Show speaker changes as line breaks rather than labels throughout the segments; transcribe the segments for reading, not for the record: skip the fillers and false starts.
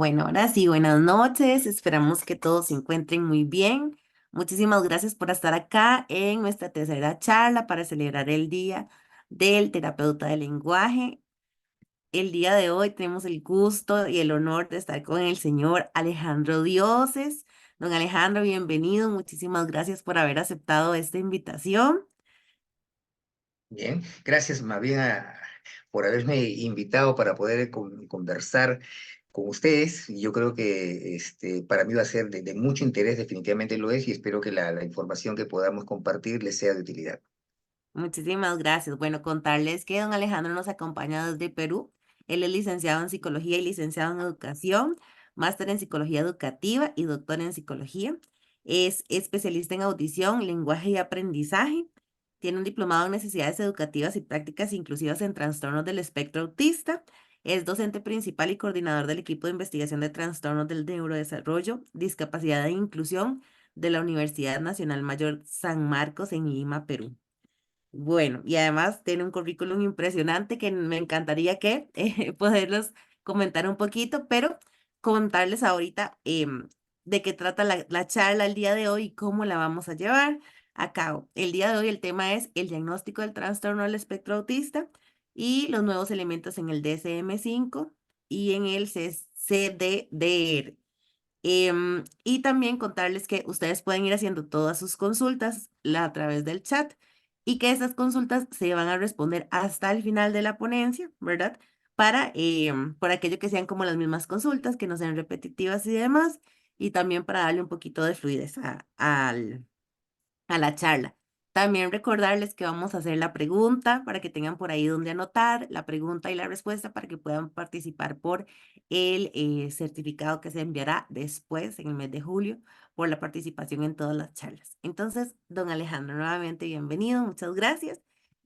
Bueno, ahora sí, buenas noches. Esperamos que todos se encuentren muy bien. Muchísimas gracias por estar acá en nuestra tercera charla para celebrar el Día del Terapeuta del Lenguaje. El día de hoy tenemos el gusto y el honor de estar con el señor Alejandro Dioses. Don Alejandro, bienvenido. Muchísimas gracias por haber aceptado esta invitación.
Bien, gracias más bien por haberme invitado para poder conversar con ustedes. Yo creo que para mí va a ser de mucho interés, definitivamente lo es, y espero que la información que podamos compartir les sea de utilidad.
Muchísimas gracias. Bueno, contarles que don Alejandro nos acompaña desde Perú. Él es licenciado en psicología y licenciado en educación, máster en psicología educativa y doctor en psicología. Es especialista en audición, lenguaje y aprendizaje. Tiene un diplomado en necesidades educativas y prácticas inclusivas en trastornos del espectro autista. Es docente principal y coordinador del equipo de investigación de trastornos del neurodesarrollo, discapacidad e inclusión de la Universidad Nacional Mayor San Marcos en Lima, Perú. Bueno, y además tiene un currículum impresionante que me encantaría que poderlos comentar un poquito, pero contarles ahorita de qué trata la charla el día de hoy y cómo la vamos a llevar a cabo. El día de hoy el tema es el diagnóstico del trastorno del espectro autista y los nuevos elementos en el DSM-5 y en el CDR. Y también contarles que ustedes pueden ir haciendo todas sus consultas a través del chat y que esas consultas se van a responder hasta el final de la ponencia, ¿verdad? Por aquello que sean como las mismas consultas, que no sean repetitivas y demás, y también para darle un poquito de fluidez a la charla. También recordarles que vamos a hacer la pregunta para que tengan por ahí donde anotar la pregunta y la respuesta para que puedan participar por el certificado que se enviará después, en el mes de julio, por la participación en todas las charlas. Entonces, don Alejandro, nuevamente bienvenido, muchas gracias.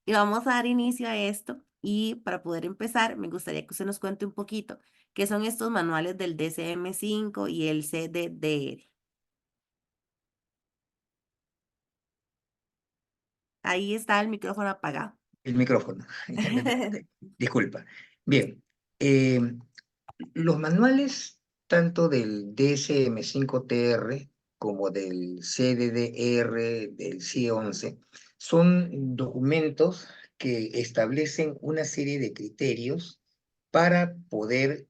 Y vamos a dar inicio a esto. Y para poder empezar, me gustaría que usted nos cuente un poquito qué son estos manuales del DCM5 y el CDDR. Ahí está el micrófono apagado.
El micrófono, ok, disculpa. Bien, eh, los manuales tanto del DSM-5TR como del CDDR, del CIE-11, son documentos que establecen una serie de criterios para poder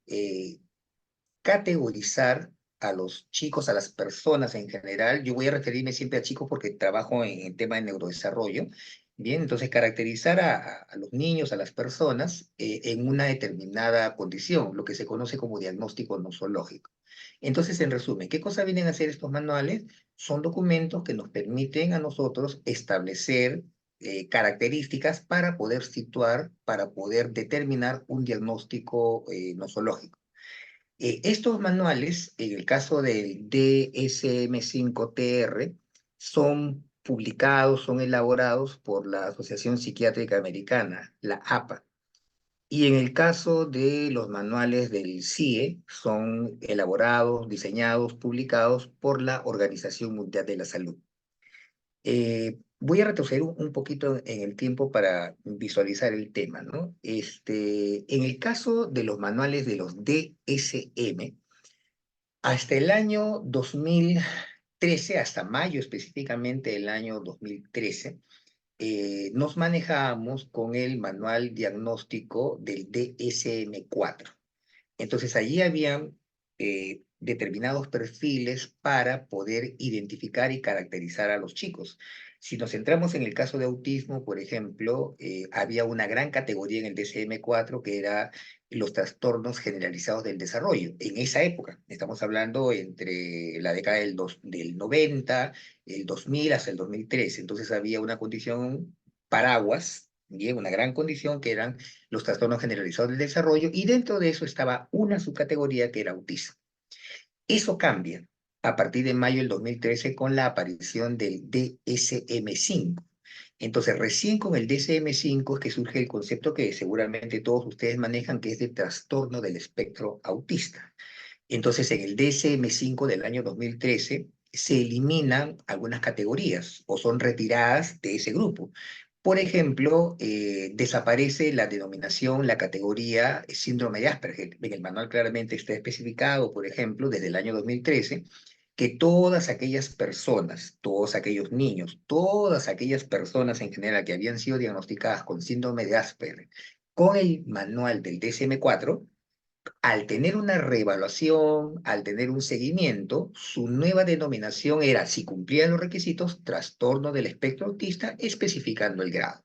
categorizar a los chicos, a las personas en general. Yo voy a referirme siempre a chicos porque trabajo en el tema de neurodesarrollo. Bien, entonces caracterizar a los niños, a las personas, en una determinada condición, lo que se conoce como diagnóstico nosológico. Entonces, en resumen, ¿qué cosa vienen a hacer estos manuales? Son documentos que nos permiten a nosotros establecer características para poder situar, para poder determinar un diagnóstico nosológico. Estos manuales, en el caso del DSM-5TR, son publicados, son elaborados por la Asociación Psiquiátrica Americana, la APA. Y en el caso de los manuales del CIE, son elaborados, diseñados, publicados por la Organización Mundial de la Salud. Voy a retroceder un poquito en el tiempo para visualizar el tema, ¿no? En el caso de los manuales de los DSM, hasta el año 2013, hasta mayo específicamente del año 2013, nos manejábamos con el manual diagnóstico del DSM-4. Entonces allí habían determinados perfiles para poder identificar y caracterizar a los chicos. Si nos centramos en el caso de autismo, por ejemplo, había una gran categoría en el DSM-4 que era los trastornos generalizados del desarrollo. En esa época, estamos hablando entre la década del 90, el 2000 hasta el 2013. Entonces había una condición paraguas, bien, una gran condición que eran los trastornos generalizados del desarrollo, y dentro de eso estaba una subcategoría que era autismo. Eso cambia a partir de mayo del 2013 con la aparición del DSM-5. Entonces, recién con el DSM-5 es que surge el concepto que seguramente todos ustedes manejan, que es de trastorno del espectro autista. Entonces, en el DSM-5 del año 2013 se eliminan algunas categorías o son retiradas de ese grupo. Por ejemplo, desaparece la denominación, la categoría síndrome de Asperger. En el manual claramente está especificado, por ejemplo, desde el año 2013, que todas aquellas personas, todos aquellos niños, todas aquellas personas en general que habían sido diagnosticadas con síndrome de Asperger, con el manual del DSM-4, al tener una reevaluación, al tener un seguimiento, su nueva denominación era, si cumplían los requisitos, trastorno del espectro autista, especificando el grado.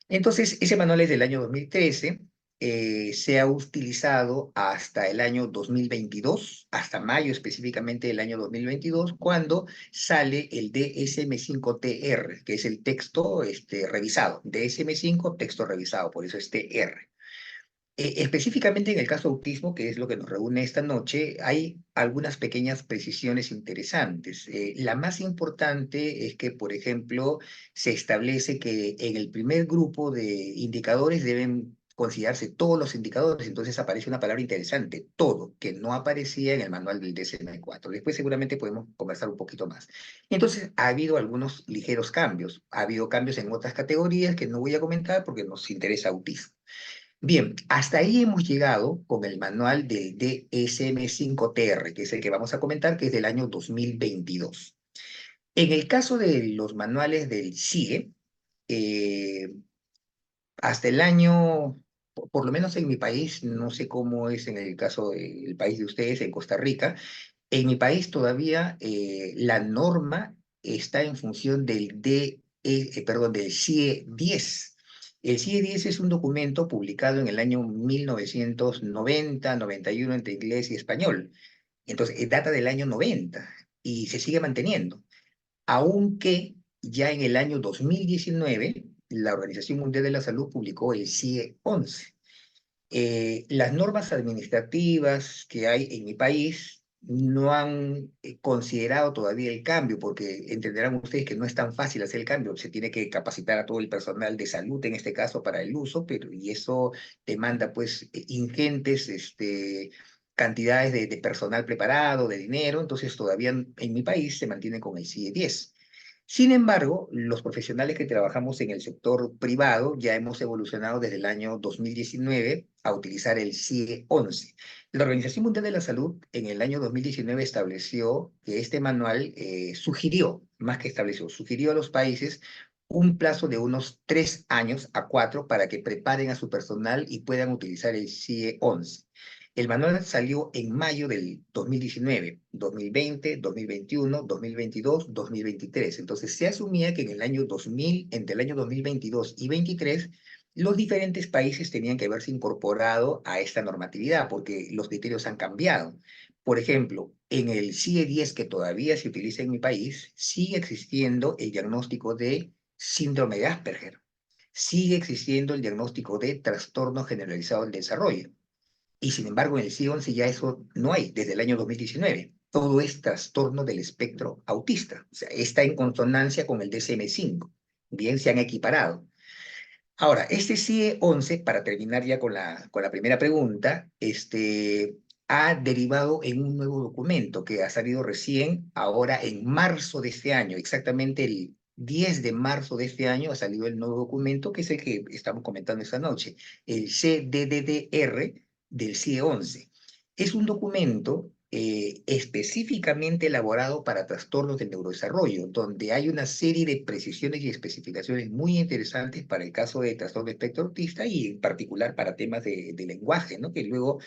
Entonces, ese manual es del año 2013, se ha utilizado hasta el año 2022, hasta mayo específicamente del año 2022, cuando sale el DSM-5-TR, que es el texto revisado. DSM-5, texto revisado, por eso es TR. Específicamente en el caso de autismo, que es lo que nos reúne esta noche, hay algunas pequeñas precisiones interesantes. La más importante es que, por ejemplo, se establece que en el primer grupo de indicadores deben considerarse todos los indicadores, entonces aparece una palabra interesante, todo, que no aparecía en el manual del DSM-4. Después seguramente podemos conversar un poquito más. Entonces, ha habido algunos ligeros cambios. Ha habido cambios en otras categorías que no voy a comentar porque nos interesa autismo. Bien, hasta ahí hemos llegado con el manual del DSM-5-TR, que es el que vamos a comentar, que es del año 2022. En el caso de los manuales del CIE, eh, hasta el año, por lo menos en mi país, no sé cómo es en el caso del país de ustedes, en Costa Rica, en mi país todavía la norma está en función del CIE 10. El CIE 10 es un documento publicado en el año 1990-91 entre inglés y español. Entonces, data del año 90 y se sigue manteniendo. Aunque ya en el año 2019 la Organización Mundial de la Salud publicó el CIE 11. Las normas administrativas que hay en mi país no han considerado todavía el cambio, porque entenderán ustedes que no es tan fácil hacer el cambio. Se tiene que capacitar a todo el personal de salud, en este caso, para el uso, y eso demanda pues ingentes cantidades de personal preparado, de dinero. Entonces todavía en mi país se mantiene con el CIE 10. Sin embargo, los profesionales que trabajamos en el sector privado ya hemos evolucionado desde el año 2019 a utilizar el CIE 11. La Organización Mundial de la Salud en el año 2019 estableció que este manual sugirió, más que estableció, sugirió a los países un plazo de unos 3 años a 4 para que preparen a su personal y puedan utilizar el CIE 11. El manual salió en mayo del 2019, 2020, 2021, 2022, 2023. Entonces se asumía que en el año 2000, entre el año 2022 y 2023, los diferentes países tenían que haberse incorporado a esta normatividad porque los criterios han cambiado. Por ejemplo, en el CIE 10 que todavía se utiliza en mi país, sigue existiendo el diagnóstico de síndrome de Asperger. Sigue existiendo el diagnóstico de trastorno generalizado del desarrollo. Y sin embargo, en el CIE-11 ya eso no hay, desde el año 2019. Todo es trastorno del espectro autista. O sea, está en consonancia con el DSM-5. Bien, se han equiparado. Ahora, este CIE-11, para terminar ya con la primera pregunta, ha derivado en un nuevo documento que ha salido recién, ahora en marzo de este año, exactamente el 10 de marzo de este año ha salido el nuevo documento, que es el que estamos comentando esta noche, el CDDR del CIE-11. Es un documento específicamente elaborado para trastornos del neurodesarrollo, donde hay una serie de precisiones y especificaciones muy interesantes para el caso de trastorno de espectro autista y en particular para temas de lenguaje, ¿no? Que luego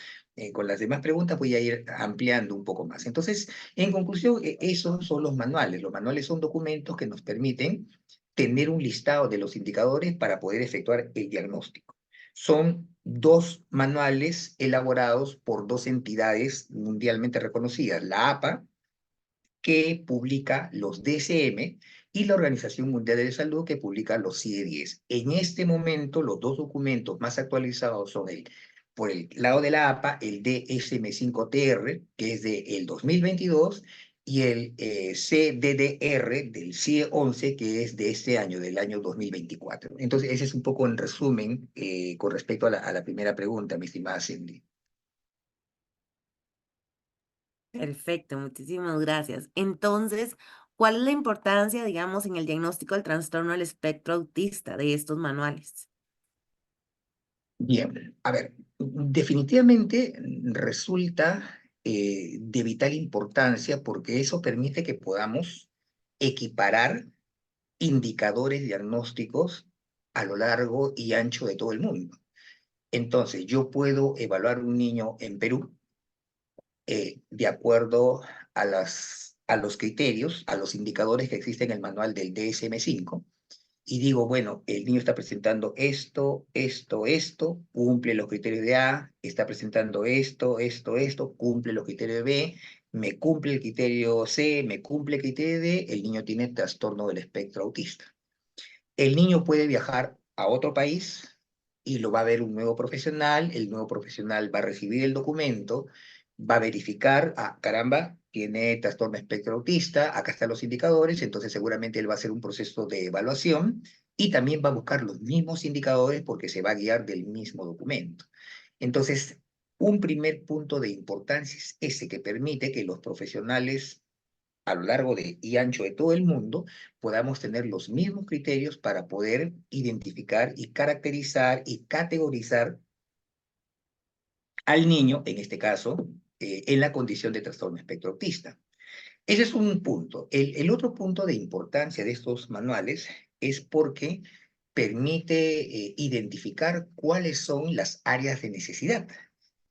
con las demás preguntas voy a ir ampliando un poco más. Entonces, en conclusión, esos son los manuales. Los manuales son documentos que nos permiten tener un listado de los indicadores para poder efectuar el diagnóstico. Son dos manuales elaborados por dos entidades mundialmente reconocidas, la APA, que publica los DSM, y la Organización Mundial de la Salud, que publica los CIE-10. En este momento, los dos documentos más actualizados son por el lado de la APA, el DSM-5-TR, que es del 2022, y el CDDR del CIE-11, que es de este año, del año 2024. Entonces, ese es un poco en resumen con respecto a la primera pregunta, mi estimada Cindy.
Perfecto, muchísimas gracias. Entonces, ¿Cuál es la importancia, digamos, en el diagnóstico del trastorno del espectro autista de estos manuales?
Bien, a ver, definitivamente resulta de vital importancia porque eso permite que podamos equiparar indicadores diagnósticos a lo largo y ancho de todo el mundo. Entonces, yo puedo evaluar un niño en Perú de acuerdo a los criterios, a los indicadores que existen en el manual del DSM-5, y digo, bueno, el niño está presentando esto, cumple los criterios de A, está presentando esto, cumple los criterios de B, me cumple el criterio C, me cumple el criterio D, el niño tiene trastorno del espectro autista. El niño puede viajar a otro país y lo va a ver un nuevo profesional, el nuevo profesional va a recibir el documento, va a verificar, ah, caramba, tiene trastorno espectro autista, acá están los indicadores, entonces seguramente él va a hacer un proceso de evaluación y también va a buscar los mismos indicadores porque se va a guiar del mismo documento. Entonces, un primer punto de importancia es ese que permite que los profesionales a lo largo de, y ancho de todo el mundo, podamos tener los mismos criterios para poder identificar y caracterizar y categorizar al niño, en este caso, en la condición de trastorno espectro autista. Ese es un punto. El otro punto de importancia de estos manuales es porque permite identificar cuáles son las áreas de necesidad.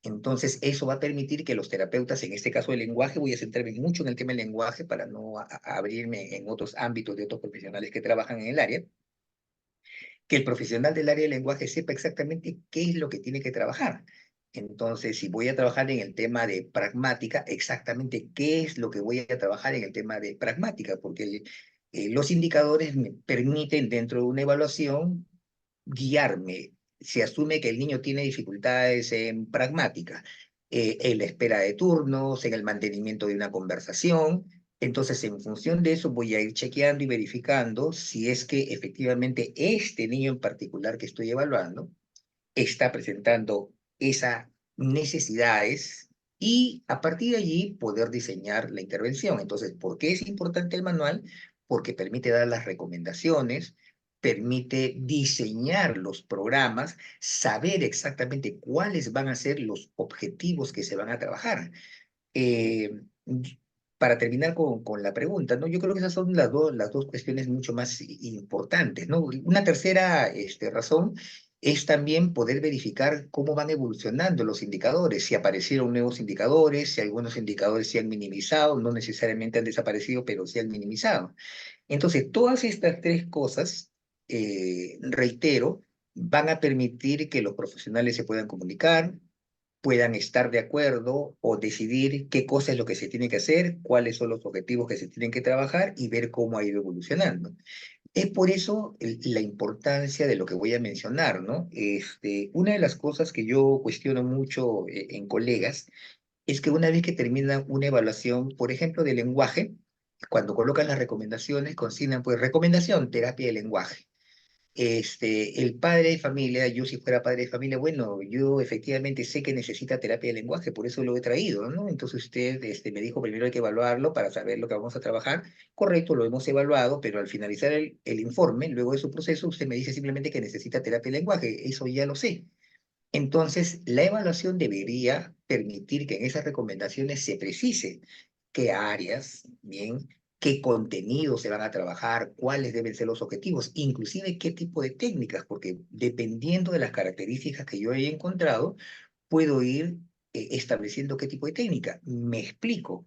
Entonces, eso va a permitir que los terapeutas, en este caso del lenguaje, voy a centrarme mucho en el tema del lenguaje para no abrirme en otros ámbitos de otros profesionales que trabajan en el área, que el profesional del área del lenguaje sepa exactamente qué es lo que tiene que trabajar. Entonces, si voy a trabajar en el tema de pragmática, exactamente qué es lo que voy a trabajar en el tema de pragmática, porque los indicadores me permiten dentro de una evaluación guiarme. Se asume que el niño tiene dificultades en pragmática, en la espera de turnos, en el mantenimiento de una conversación. Entonces, en función de eso, voy a ir chequeando y verificando si es que efectivamente este niño en particular que estoy evaluando está presentando esas necesidades y a partir de allí poder diseñar la intervención. Entonces, ¿por qué es importante el manual? Porque permite dar las recomendaciones, permite diseñar los programas, saber exactamente cuáles van a ser los objetivos que se van a trabajar. Eh, para terminar con la pregunta, ¿no? Yo creo que esas son las dos cuestiones mucho más importantes, ¿no? Una tercera razón es también poder verificar cómo van evolucionando los indicadores, si aparecieron nuevos indicadores, si algunos indicadores se han minimizado, no necesariamente han desaparecido, pero se han minimizado. Entonces, todas estas tres cosas, reitero, van a permitir que los profesionales se puedan comunicar, puedan estar de acuerdo o decidir qué cosa es lo que se tiene que hacer, cuáles son los objetivos que se tienen que trabajar y ver cómo ha ido evolucionando. Es por eso la importancia de lo que voy a mencionar, ¿no? Una de las cosas que yo cuestiono mucho en colegas es que una vez que terminan una evaluación, por ejemplo, de lenguaje, cuando colocan las recomendaciones, consignan, pues, recomendación, terapia de lenguaje. El padre de familia, yo si fuera padre de familia, bueno, yo efectivamente sé que necesita terapia de lenguaje, por eso lo he traído, ¿no? Entonces usted me dijo primero hay que evaluarlo para saber lo que vamos a trabajar. Correcto, lo hemos evaluado, pero al finalizar el informe, luego de su proceso, usted me dice simplemente que necesita terapia de lenguaje, eso ya lo sé. Entonces, la evaluación debería permitir que en esas recomendaciones se precise qué áreas, bien, qué contenidos se van a trabajar, cuáles deben ser los objetivos, inclusive qué tipo de técnicas, porque dependiendo de las características que yo haya encontrado, puedo ir estableciendo qué tipo de técnica. Me explico.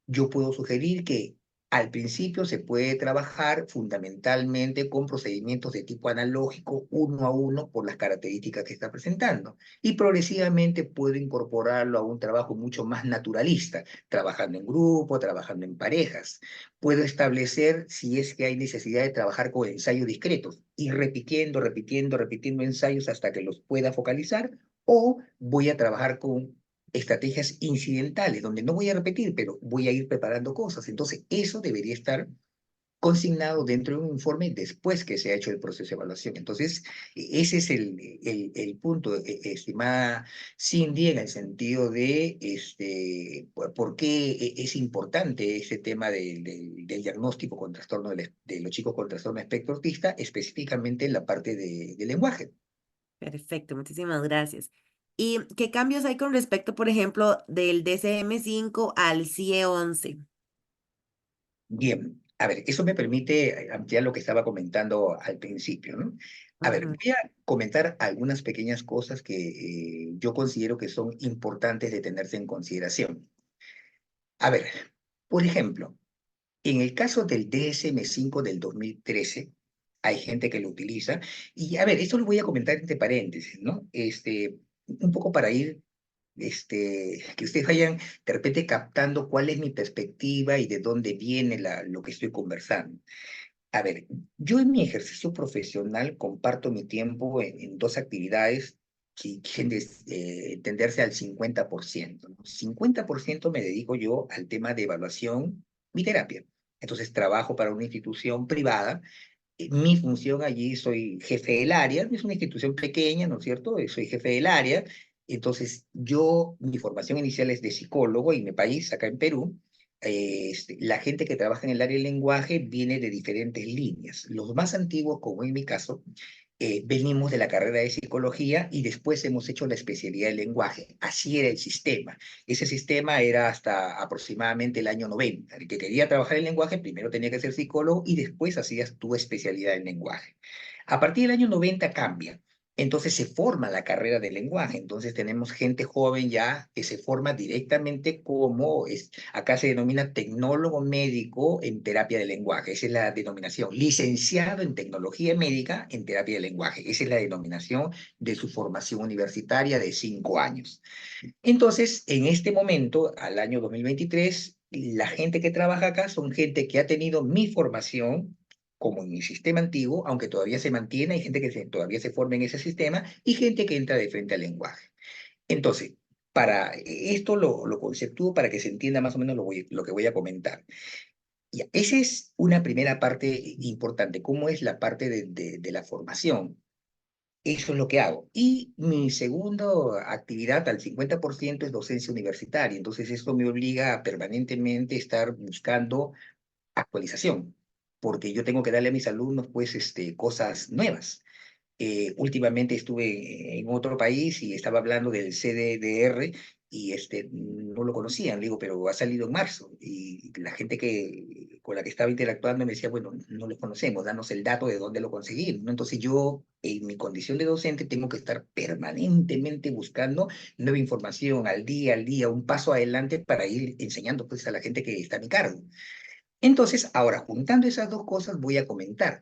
Yo puedo sugerir que al principio se puede trabajar fundamentalmente con procedimientos de tipo analógico, uno a uno, por las características que está presentando. Y progresivamente puedo incorporarlo a un trabajo mucho más naturalista, trabajando en grupo, trabajando en parejas. Puedo establecer si es que hay necesidad de trabajar con ensayos discretos y repitiendo ensayos hasta que los pueda focalizar, o voy a trabajar con estrategias incidentales, donde no voy a repetir, pero voy a ir preparando cosas. Entonces, eso debería estar consignado dentro de un informe después que se ha hecho el proceso de evaluación. Entonces, ese es el punto, estimada Cindy, en el sentido de por qué es importante ese tema del diagnóstico con trastorno de los chicos con trastorno espectro autista, específicamente en la parte de lenguaje.
Perfecto, muchísimas gracias. ¿Y qué cambios hay con respecto, por ejemplo, del DCM-5 al CIE-11?
Bien, a ver, eso me permite ampliar lo que estaba comentando al principio, ¿no? A ver,
Ujú,
voy a comentar algunas pequeñas cosas que yo considero que son importantes de tenerse en consideración. A ver, por ejemplo, en el caso del DSM-5 del 2013, hay gente que lo utiliza, y a ver, esto lo voy a comentar entre paréntesis, ¿no? Un poco para ir que ustedes vayan de repente captando cuál es mi perspectiva y de dónde viene lo que estoy conversando. A ver, yo en mi ejercicio profesional comparto mi tiempo en dos actividades que quieren entenderse al 50%, ¿no? 50% me dedico yo al tema de evaluación y terapia. Entonces trabajo para una institución privada. Mi función allí, soy jefe del área, es una institución pequeña, ¿no es cierto? Soy jefe del área. Entonces, mi formación inicial es de psicólogo en mi país, acá en Perú. La gente que trabaja en el área del lenguaje viene de diferentes líneas. Los más antiguos, como en mi caso, venimos de la carrera de psicología y después hemos hecho la especialidad de lenguaje. Así era el sistema. Ese sistema era hasta aproximadamente el año 90. El que quería trabajar en lenguaje primero tenía que ser psicólogo y después hacías tu especialidad en lenguaje. A partir del año 90 cambia. Entonces se forma la carrera de lenguaje. Entonces tenemos gente joven ya que se forma directamente acá se denomina tecnólogo médico en terapia de lenguaje. Esa es la denominación. Licenciado en tecnología médica en terapia de lenguaje. Esa es la denominación de su formación universitaria de 5 años. Entonces, en este momento, al año 2023, la gente que trabaja acá son gente que ha tenido mi formación, como en mi sistema antiguo, aunque todavía se mantiene, hay gente que todavía se forma en ese sistema, y gente que entra de frente al lenguaje. Entonces, para esto lo conceptúo para que se entienda más o menos lo que voy a comentar. Ya, esa es una primera parte importante, cómo es la parte de la formación. Eso es lo que hago. Y mi segunda actividad al 50% es docencia universitaria. Entonces, esto me obliga a permanentemente estar buscando actualización, porque yo tengo que darle a mis alumnos, pues, cosas nuevas. Últimamente estuve en otro país y estaba hablando del CDDR y no lo conocían, le digo, pero ha salido en marzo y la gente con la que estaba interactuando me decía, bueno, no lo conocemos, danos el dato de dónde lo conseguimos, ¿no? Entonces yo, en mi condición de docente, tengo que estar permanentemente buscando nueva información al día, un paso adelante para ir enseñando pues a la gente que está a mi cargo. Entonces, ahora, juntando esas dos cosas, voy a comentar.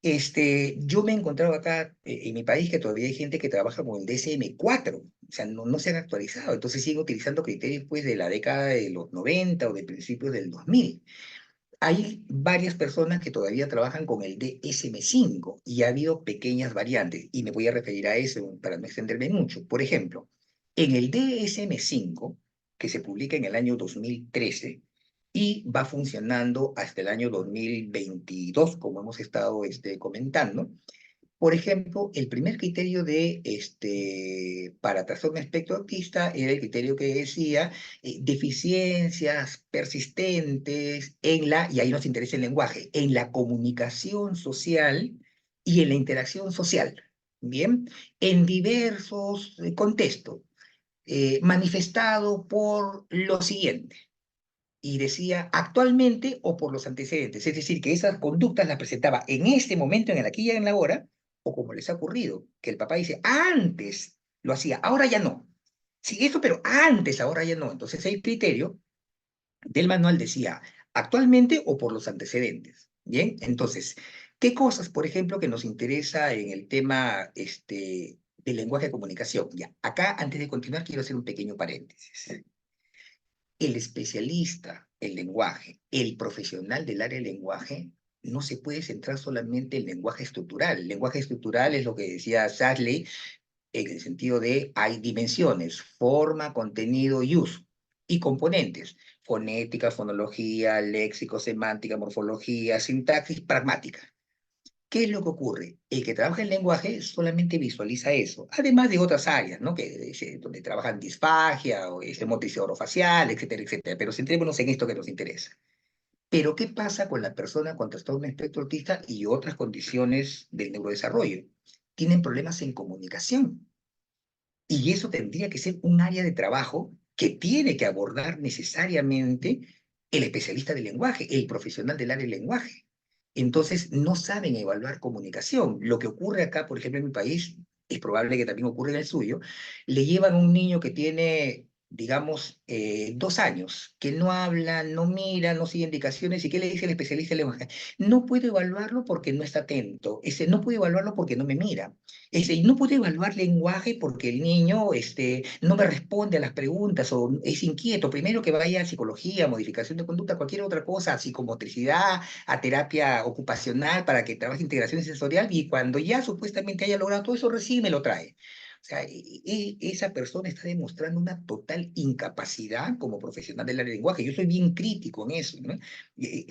Yo me he encontrado acá en mi país que todavía hay gente que trabaja con el DSM-4, o sea, no se han actualizado, entonces siguen utilizando criterios pues de la década de los 90 o de principios del 2000. Hay varias personas que todavía trabajan con el DSM-5 y ha habido pequeñas variantes, y me voy a referir a eso para no extenderme mucho. Por ejemplo, en el DSM-5, que se publica en el año 2013 y va funcionando hasta el año 2022, como hemos estado comentando, por ejemplo, el primer criterio para trastorno espectro autista era el criterio que decía deficiencias persistentes y ahí nos interesa el lenguaje, en la comunicación social y en la interacción social, ¿bien? En diversos contextos, manifestado por lo siguiente. Y decía actualmente o por los antecedentes, es decir, que esas conductas las presentaba en este momento, en el aquí y en el ahora, o como les ha ocurrido, que el papá dice, antes lo hacía, ahora ya no. Sí, eso, pero antes, ahora ya no. Entonces el criterio del manual decía, actualmente o por los antecedentes. Bien, entonces, ¿qué cosas, por ejemplo, que nos interesa en el tema del lenguaje de comunicación? Ya, acá, antes de continuar, quiero hacer un pequeño paréntesis. El especialista en lenguaje, el profesional del área del lenguaje, no se puede centrar solamente en lenguaje estructural. El lenguaje estructural es lo que decía Sadley, en el sentido de hay dimensiones, forma, contenido y uso, y componentes. fonética, fonología, léxico, semántica, morfología, sintaxis, pragmática. ¿Qué es lo que ocurre? El que trabaja el lenguaje solamente visualiza eso, además de otras áreas, ¿no? Donde trabajan disfagia o motricidad orofacial, etcétera, etcétera. Pero centrémonos en esto que nos interesa. Pero, ¿qué pasa con la persona con trastorno espectro autista y otras condiciones del neurodesarrollo? Tienen problemas en comunicación. Y eso tendría que ser un área de trabajo que tiene que abordar necesariamente el especialista del lenguaje, el profesional del área del lenguaje. Entonces, no saben evaluar comunicación. Lo que ocurre acá, por ejemplo, en mi país, es probable que también ocurra en el suyo, le llevan a un niño que tiene, digamos, 2 años, que no habla, no mira, no sigue indicaciones, ¿y qué le dice el especialista del lenguaje? No puedo evaluarlo porque no está atento, no puedo evaluarlo porque no me mira. Y no puedo evaluar lenguaje porque el niño no me responde a las preguntas o es inquieto. Primero que vaya a psicología, modificación de conducta, cualquier otra cosa, a psicomotricidad, a terapia ocupacional para que trabaje integración sensorial y cuando ya supuestamente haya logrado todo eso, recién me lo trae. O sea, esa persona está demostrando una total incapacidad como profesional del área del lenguaje. Yo soy bien crítico en eso, ¿no?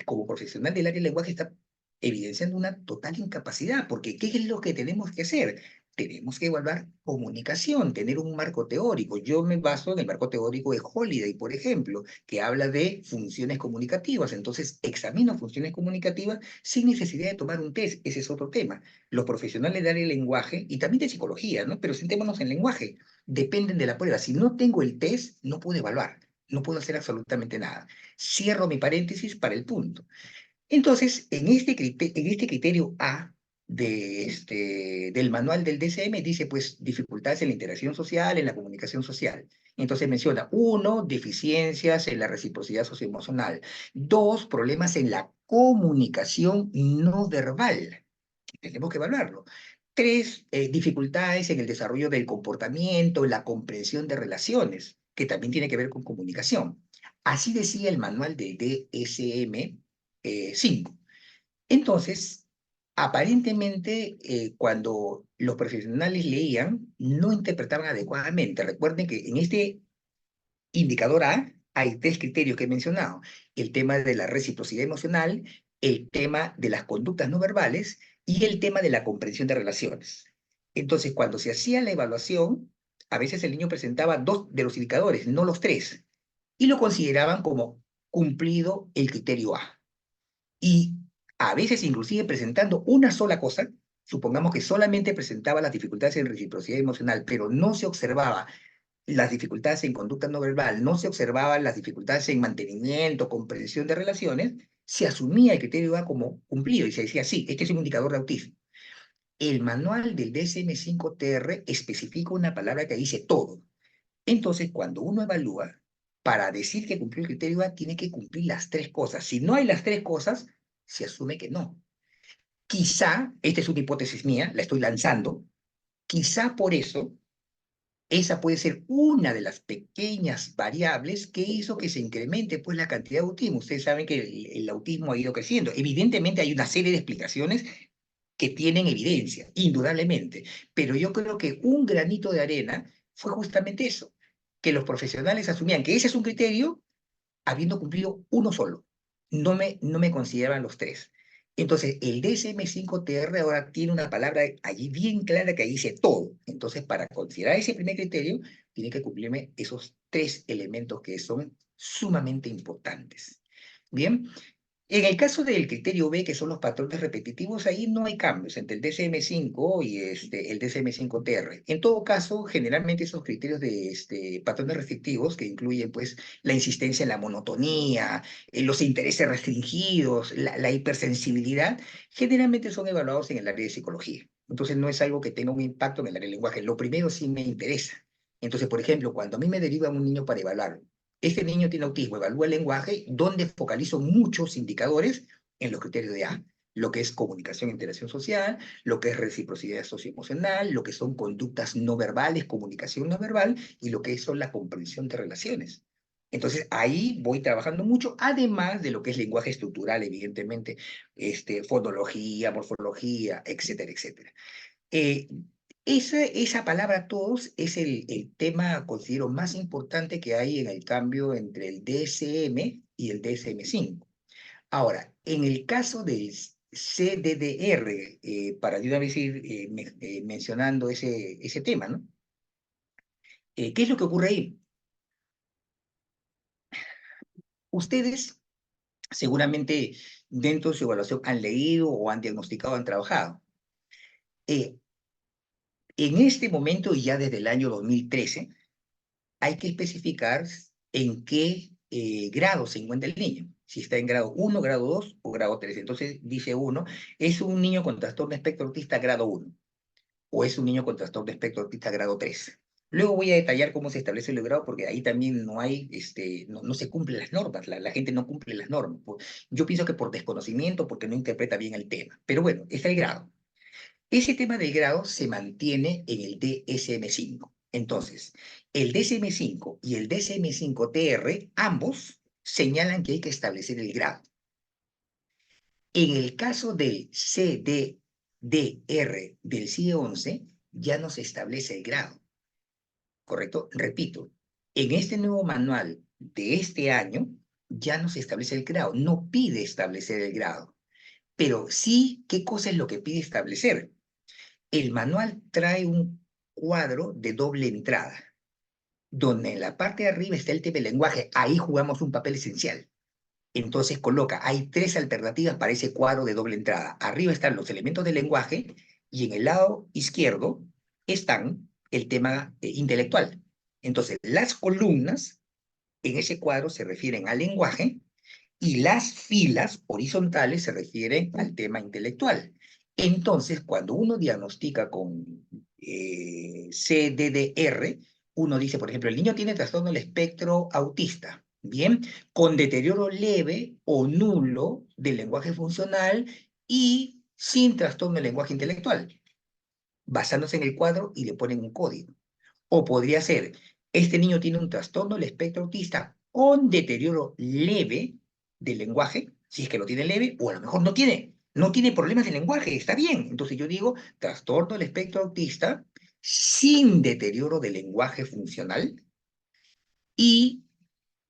Como profesional del área del lenguaje está evidenciando una total incapacidad, porque ¿qué es lo que tenemos que hacer? Tenemos que evaluar comunicación, tener un marco teórico. Yo me baso en el marco teórico de Holiday, por ejemplo, que habla de funciones comunicativas. Entonces, examino funciones comunicativas sin necesidad de tomar un test. Ese es otro tema. Los profesionales de área de lenguaje y también de psicología, ¿no? Pero sentémonos en lenguaje. Dependen de la prueba. Si no tengo el test, no puedo evaluar. No puedo hacer absolutamente nada. Cierro mi paréntesis para el punto. Entonces, en este criterio A del manual del DCM dice, pues, dificultades en la interacción social, en la comunicación social. Entonces menciona, uno, deficiencias en la reciprocidad socioemocional. Dos, problemas en la comunicación no verbal. Tenemos que evaluarlo. Tres, dificultades en el desarrollo del comportamiento, la comprensión de relaciones, que también tiene que ver con comunicación. Así decía el manual del DSM 5. Entonces, aparentemente, cuando los profesionales leían, no interpretaban adecuadamente. Recuerden que en este indicador A hay 3 criterios que he mencionado. El tema de la reciprocidad emocional, el tema de las conductas no verbales y el tema de la comprensión de relaciones. Entonces, cuando se hacía la evaluación, a veces el niño presentaba 2 de los indicadores, no los 3, y lo consideraban como cumplido el criterio A. Y a veces inclusive presentando una sola cosa, supongamos que solamente presentaba las dificultades en reciprocidad emocional, pero no se observaba las dificultades en conducta no verbal, no se observaban las dificultades en mantenimiento, comprensión de relaciones, se asumía el criterio A como cumplido y se decía, sí, este es un indicador de autismo. El manual del DSM-5-TR especifica una palabra que dice todo. Entonces, cuando uno evalúa, para decir que cumplió el criterio A, tiene que cumplir las 3 cosas. Si no hay las 3 cosas, se asume que no. Quizá, esta es una hipótesis mía, la estoy lanzando, quizá por eso esa puede ser una de las pequeñas variables que hizo que se incremente pues, la cantidad de autismo. Ustedes saben que el autismo ha ido creciendo. Evidentemente hay una serie de explicaciones que tienen evidencia, indudablemente. Pero yo creo que un granito de arena fue justamente eso, que los profesionales asumían que ese es un criterio habiendo cumplido uno solo. No me consideraban los 3. Entonces, el DSM-5-TR ahora tiene una palabra allí bien clara que dice todo. Entonces, para considerar ese primer criterio, tiene que cumplirme esos 3 elementos que son sumamente importantes. Bien, en el caso del criterio B, que son los patrones repetitivos, ahí no hay cambios entre el DSM-5 y el DSM-5-TR. En todo caso, generalmente esos criterios de patrones restrictivos, que incluyen pues, la insistencia en la monotonía, los intereses restringidos, la hipersensibilidad, generalmente son evaluados en el área de psicología. Entonces, no es algo que tenga un impacto en el área del lenguaje. Lo primero sí me interesa. Entonces, por ejemplo, cuando a mí me derivan un niño para evaluarlo, este niño tiene autismo, evalúa el lenguaje, donde focalizo muchos indicadores en los criterios de A, lo que es comunicación e interacción social, lo que es reciprocidad socioemocional, lo que son conductas no verbales, comunicación no verbal, y lo que son la comprensión de relaciones. Entonces, ahí voy trabajando mucho, además de lo que es lenguaje estructural, evidentemente, fonología, morfología, etcétera, etcétera. Eh, Esa palabra todos es el tema, considero, más importante que hay en el cambio entre el DSM y el DSM-5. Ahora, en el caso del CDDR, para de una vez ir mencionando ese tema, ¿no? ¿Qué es lo que ocurre ahí? Ustedes seguramente dentro de su evaluación han leído o han diagnosticado, han trabajado. Eh, en este momento y ya desde el año 2013, hay que especificar en qué grado se encuentra el niño. Si está en grado 1, grado 2 o grado 3. Entonces dice uno, es un niño con trastorno de espectro autista grado 1 o es un niño con trastorno de espectro autista grado 3. Luego voy a detallar cómo se establece el grado, porque ahí también no hay, no se cumplen las normas, la gente no cumple las normas. Yo pienso que por desconocimiento, porque no interpreta bien el tema. Pero bueno, está el grado. Ese tema del grado se mantiene en el DSM-5. Entonces, el DSM-5 y el DSM-5-TR, ambos señalan que hay que establecer el grado. En el caso del CDDR del CIE 11, ya no se establece el grado, ¿correcto? Repito, en este nuevo manual de este año, ya no se establece el grado, no pide establecer el grado, pero sí, ¿qué cosa es lo que pide establecer? El manual trae un cuadro de doble entrada, donde en la parte de arriba está el tema del lenguaje. Ahí jugamos un papel esencial. Entonces coloca, hay tres alternativas para ese cuadro de doble entrada. Arriba están los elementos del lenguaje y en el lado izquierdo están el tema intelectual. Entonces, las columnas en ese cuadro se refieren al lenguaje y las filas horizontales se refieren al tema intelectual. Entonces, cuando uno diagnostica con CDDR, uno dice, por ejemplo, el niño tiene trastorno del espectro autista, ¿bien? Con deterioro leve o nulo del lenguaje funcional y sin trastorno del lenguaje intelectual, basándose en el cuadro y le ponen un código. O podría ser, este niño tiene un trastorno del espectro autista con deterioro leve del lenguaje, si es que lo tiene leve, o a lo mejor no tiene problemas de lenguaje, está bien. Entonces yo digo, trastorno del espectro autista sin deterioro del lenguaje funcional y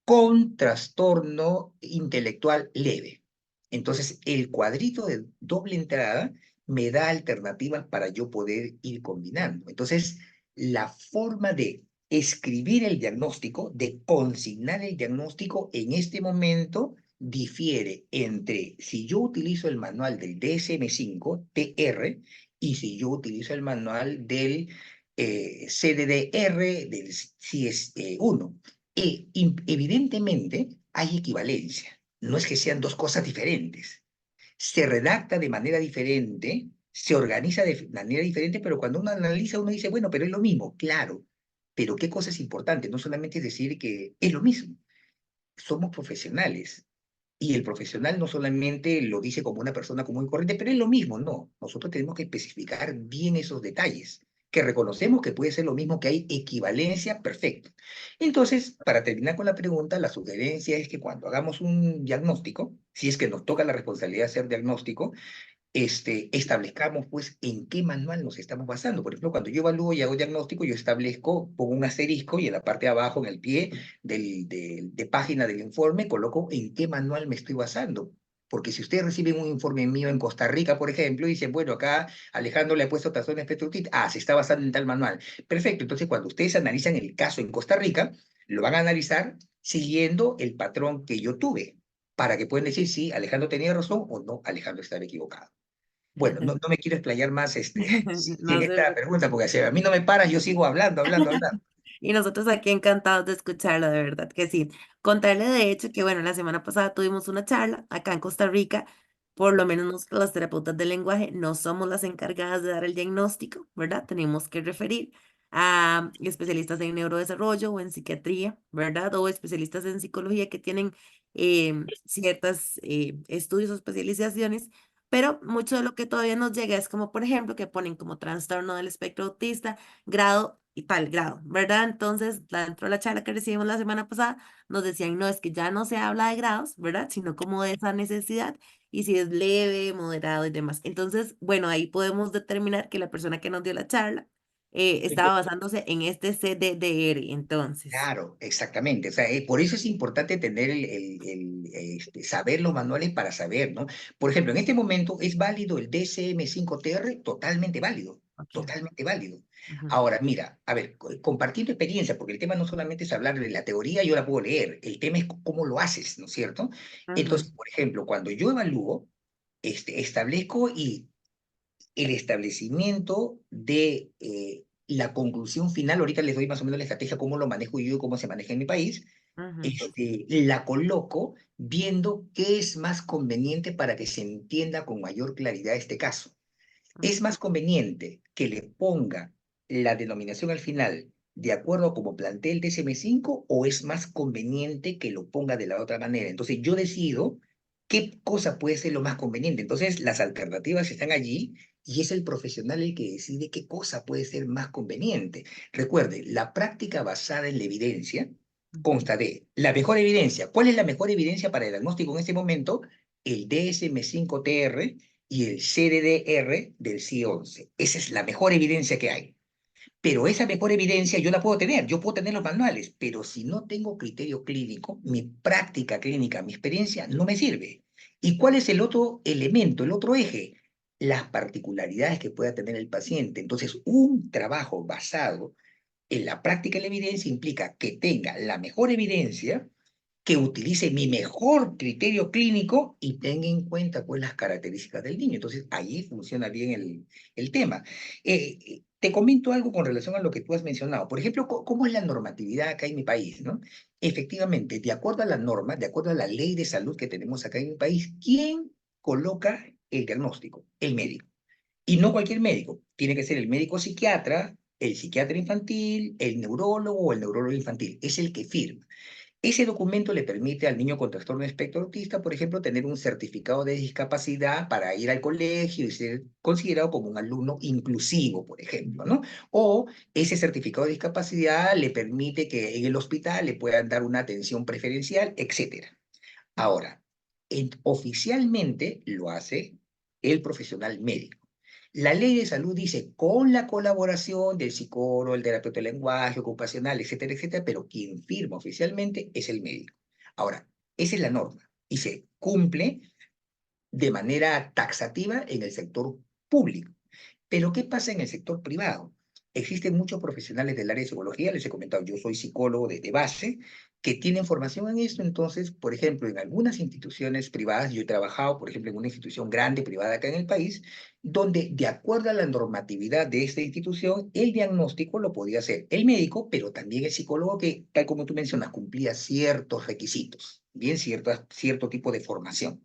con trastorno intelectual leve. Entonces, el cuadrito de doble entrada me da alternativas para yo poder ir combinando. Entonces, la forma de escribir el diagnóstico, de consignar el diagnóstico en este momento difiere entre si yo utilizo el manual del DSM-5 TR y si yo utilizo el manual del CDDR del CIES-1. Evidentemente hay equivalencia, no es que sean dos cosas diferentes. Se redacta de manera diferente, se organiza de manera diferente, pero cuando uno analiza, uno dice, bueno, pero es lo mismo, claro. Pero qué cosa es importante, no solamente es decir que es lo mismo, somos profesionales. Y el profesional no solamente lo dice como una persona común y corriente, pero es lo mismo, no. Nosotros tenemos que especificar bien esos detalles, que reconocemos que puede ser lo mismo, que hay equivalencia, perfecto. Entonces, para terminar con la pregunta, la sugerencia es que cuando hagamos un diagnóstico, si es que nos toca la responsabilidad de hacer diagnóstico, establezcamos pues en qué manual nos estamos basando. Por ejemplo, cuando yo evalúo y hago diagnóstico, yo establezco, pongo un asterisco y en la parte de abajo, en el pie de página del informe, coloco en qué manual me estoy basando. Porque si ustedes reciben un informe mío en Costa Rica, por ejemplo, y dicen, bueno, acá Alejandro le ha puesto trastorno espectro autista, se está basando en tal manual. Perfecto, entonces cuando ustedes analizan el caso en Costa Rica, lo van a analizar siguiendo el patrón que yo tuve, para que puedan decir si Alejandro tenía razón o no, Alejandro estaba equivocado. Bueno, no me quiero explayar más en
No sé.
esta pregunta, porque si a mí no me paras, yo sigo hablando, hablando, hablando.
Y nosotros aquí encantados de escucharlo, de verdad que sí. Contarle de hecho que, bueno, la semana pasada tuvimos una charla acá en Costa Rica, por lo menos nosotros las terapeutas del lenguaje no somos las encargadas de dar el diagnóstico, ¿verdad? Tenemos que referir a especialistas en neurodesarrollo o en psiquiatría, ¿verdad? O especialistas en psicología que tienen ciertas estudios o especializaciones. Pero mucho de lo que todavía nos llega es como, por ejemplo, que ponen como trastorno del espectro autista grado y tal grado, ¿verdad? Entonces, dentro de la charla que recibimos la semana pasada, nos decían, no, es que ya no se habla de grados, ¿verdad? Sino como de esa necesidad y si es leve, moderado y demás. Entonces, bueno, ahí podemos determinar que la persona que nos dio la charla estaba basándose en este CDDR, entonces.
Claro, exactamente. O sea, por eso es importante tener saber los manuales para saber, ¿no? Por ejemplo, en este momento es válido el DCM5TR, totalmente válido,
Ok.
totalmente válido.
Ujú,
Ahora, mira, a ver, compartiendo experiencia, porque el tema no solamente es hablar de la teoría, yo la puedo leer, el tema es cómo lo haces, ¿no es cierto?
ujú,
Entonces, por ejemplo, cuando yo evalúo, establezco y el establecimiento de la conclusión final, ahorita les doy más o menos la estrategia, cómo lo manejo yo y cómo se maneja en mi país,
ujú,
la coloco viendo qué es más conveniente para que se entienda con mayor claridad este caso. ¿Es
ujú,
más conveniente que le ponga la denominación al final de acuerdo a como plantea el DSM-5 o es más conveniente que lo ponga de la otra manera? Entonces yo decido qué cosa puede ser lo más conveniente. Entonces las alternativas están allí y es el profesional el que decide qué cosa puede ser más conveniente. Recuerde, la práctica basada en la evidencia
ujú.
consta de la mejor evidencia. ¿Cuál es la mejor evidencia para el diagnóstico en este momento? El DSM-5TR y el CDDR del CI-11. Esa es la mejor evidencia que hay. Pero esa mejor evidencia yo la puedo tener, yo puedo tener los manuales, pero si no tengo criterio clínico, mi práctica clínica, mi experiencia no me sirve. ¿Y cuál es el otro elemento, el otro eje? Las particularidades que pueda tener el paciente. Entonces, un trabajo basado en la práctica y la evidencia implica que tenga la mejor evidencia, que utilice mi mejor criterio clínico y tenga en cuenta pues las características del niño. Entonces, ahí funciona bien el tema. Te comento algo con relación a lo que tú has mencionado. Por ejemplo, ¿cómo es la normatividad acá en mi país, ¿no? Efectivamente, de acuerdo a la norma, de acuerdo a la ley de salud que tenemos acá en mi país, ¿quién coloca el diagnóstico? El médico. Y no cualquier médico. Tiene que ser el médico psiquiatra, el psiquiatra infantil, el neurólogo o el neurólogo infantil. Es el que firma. Ese documento le permite al niño con trastorno de espectro autista, por ejemplo, tener un certificado de discapacidad para ir al colegio y ser considerado como un alumno inclusivo, por ejemplo, ¿no? O ese certificado de discapacidad le permite que en el hospital le puedan dar una atención preferencial, etcétera. Ahora, oficialmente lo hace el profesional médico. La ley de salud dice con la colaboración del psicólogo, el terapeuta de lenguaje ocupacional, etcétera, etcétera, pero quien firma oficialmente es el médico. Ahora, esa es la norma y se cumple de manera taxativa en el sector público. Pero ¿qué pasa en el sector privado? Existen muchos profesionales del área de psicología, les he comentado, yo soy psicólogo de base, que tienen formación en esto. Entonces, por ejemplo, en algunas instituciones privadas, yo he trabajado, por ejemplo, en una institución grande privada acá en el país, donde de acuerdo a la normatividad de esta institución, el diagnóstico lo podía hacer el médico, pero también el psicólogo que, tal como tú mencionas, cumplía ciertos requisitos, bien cierto tipo de formación.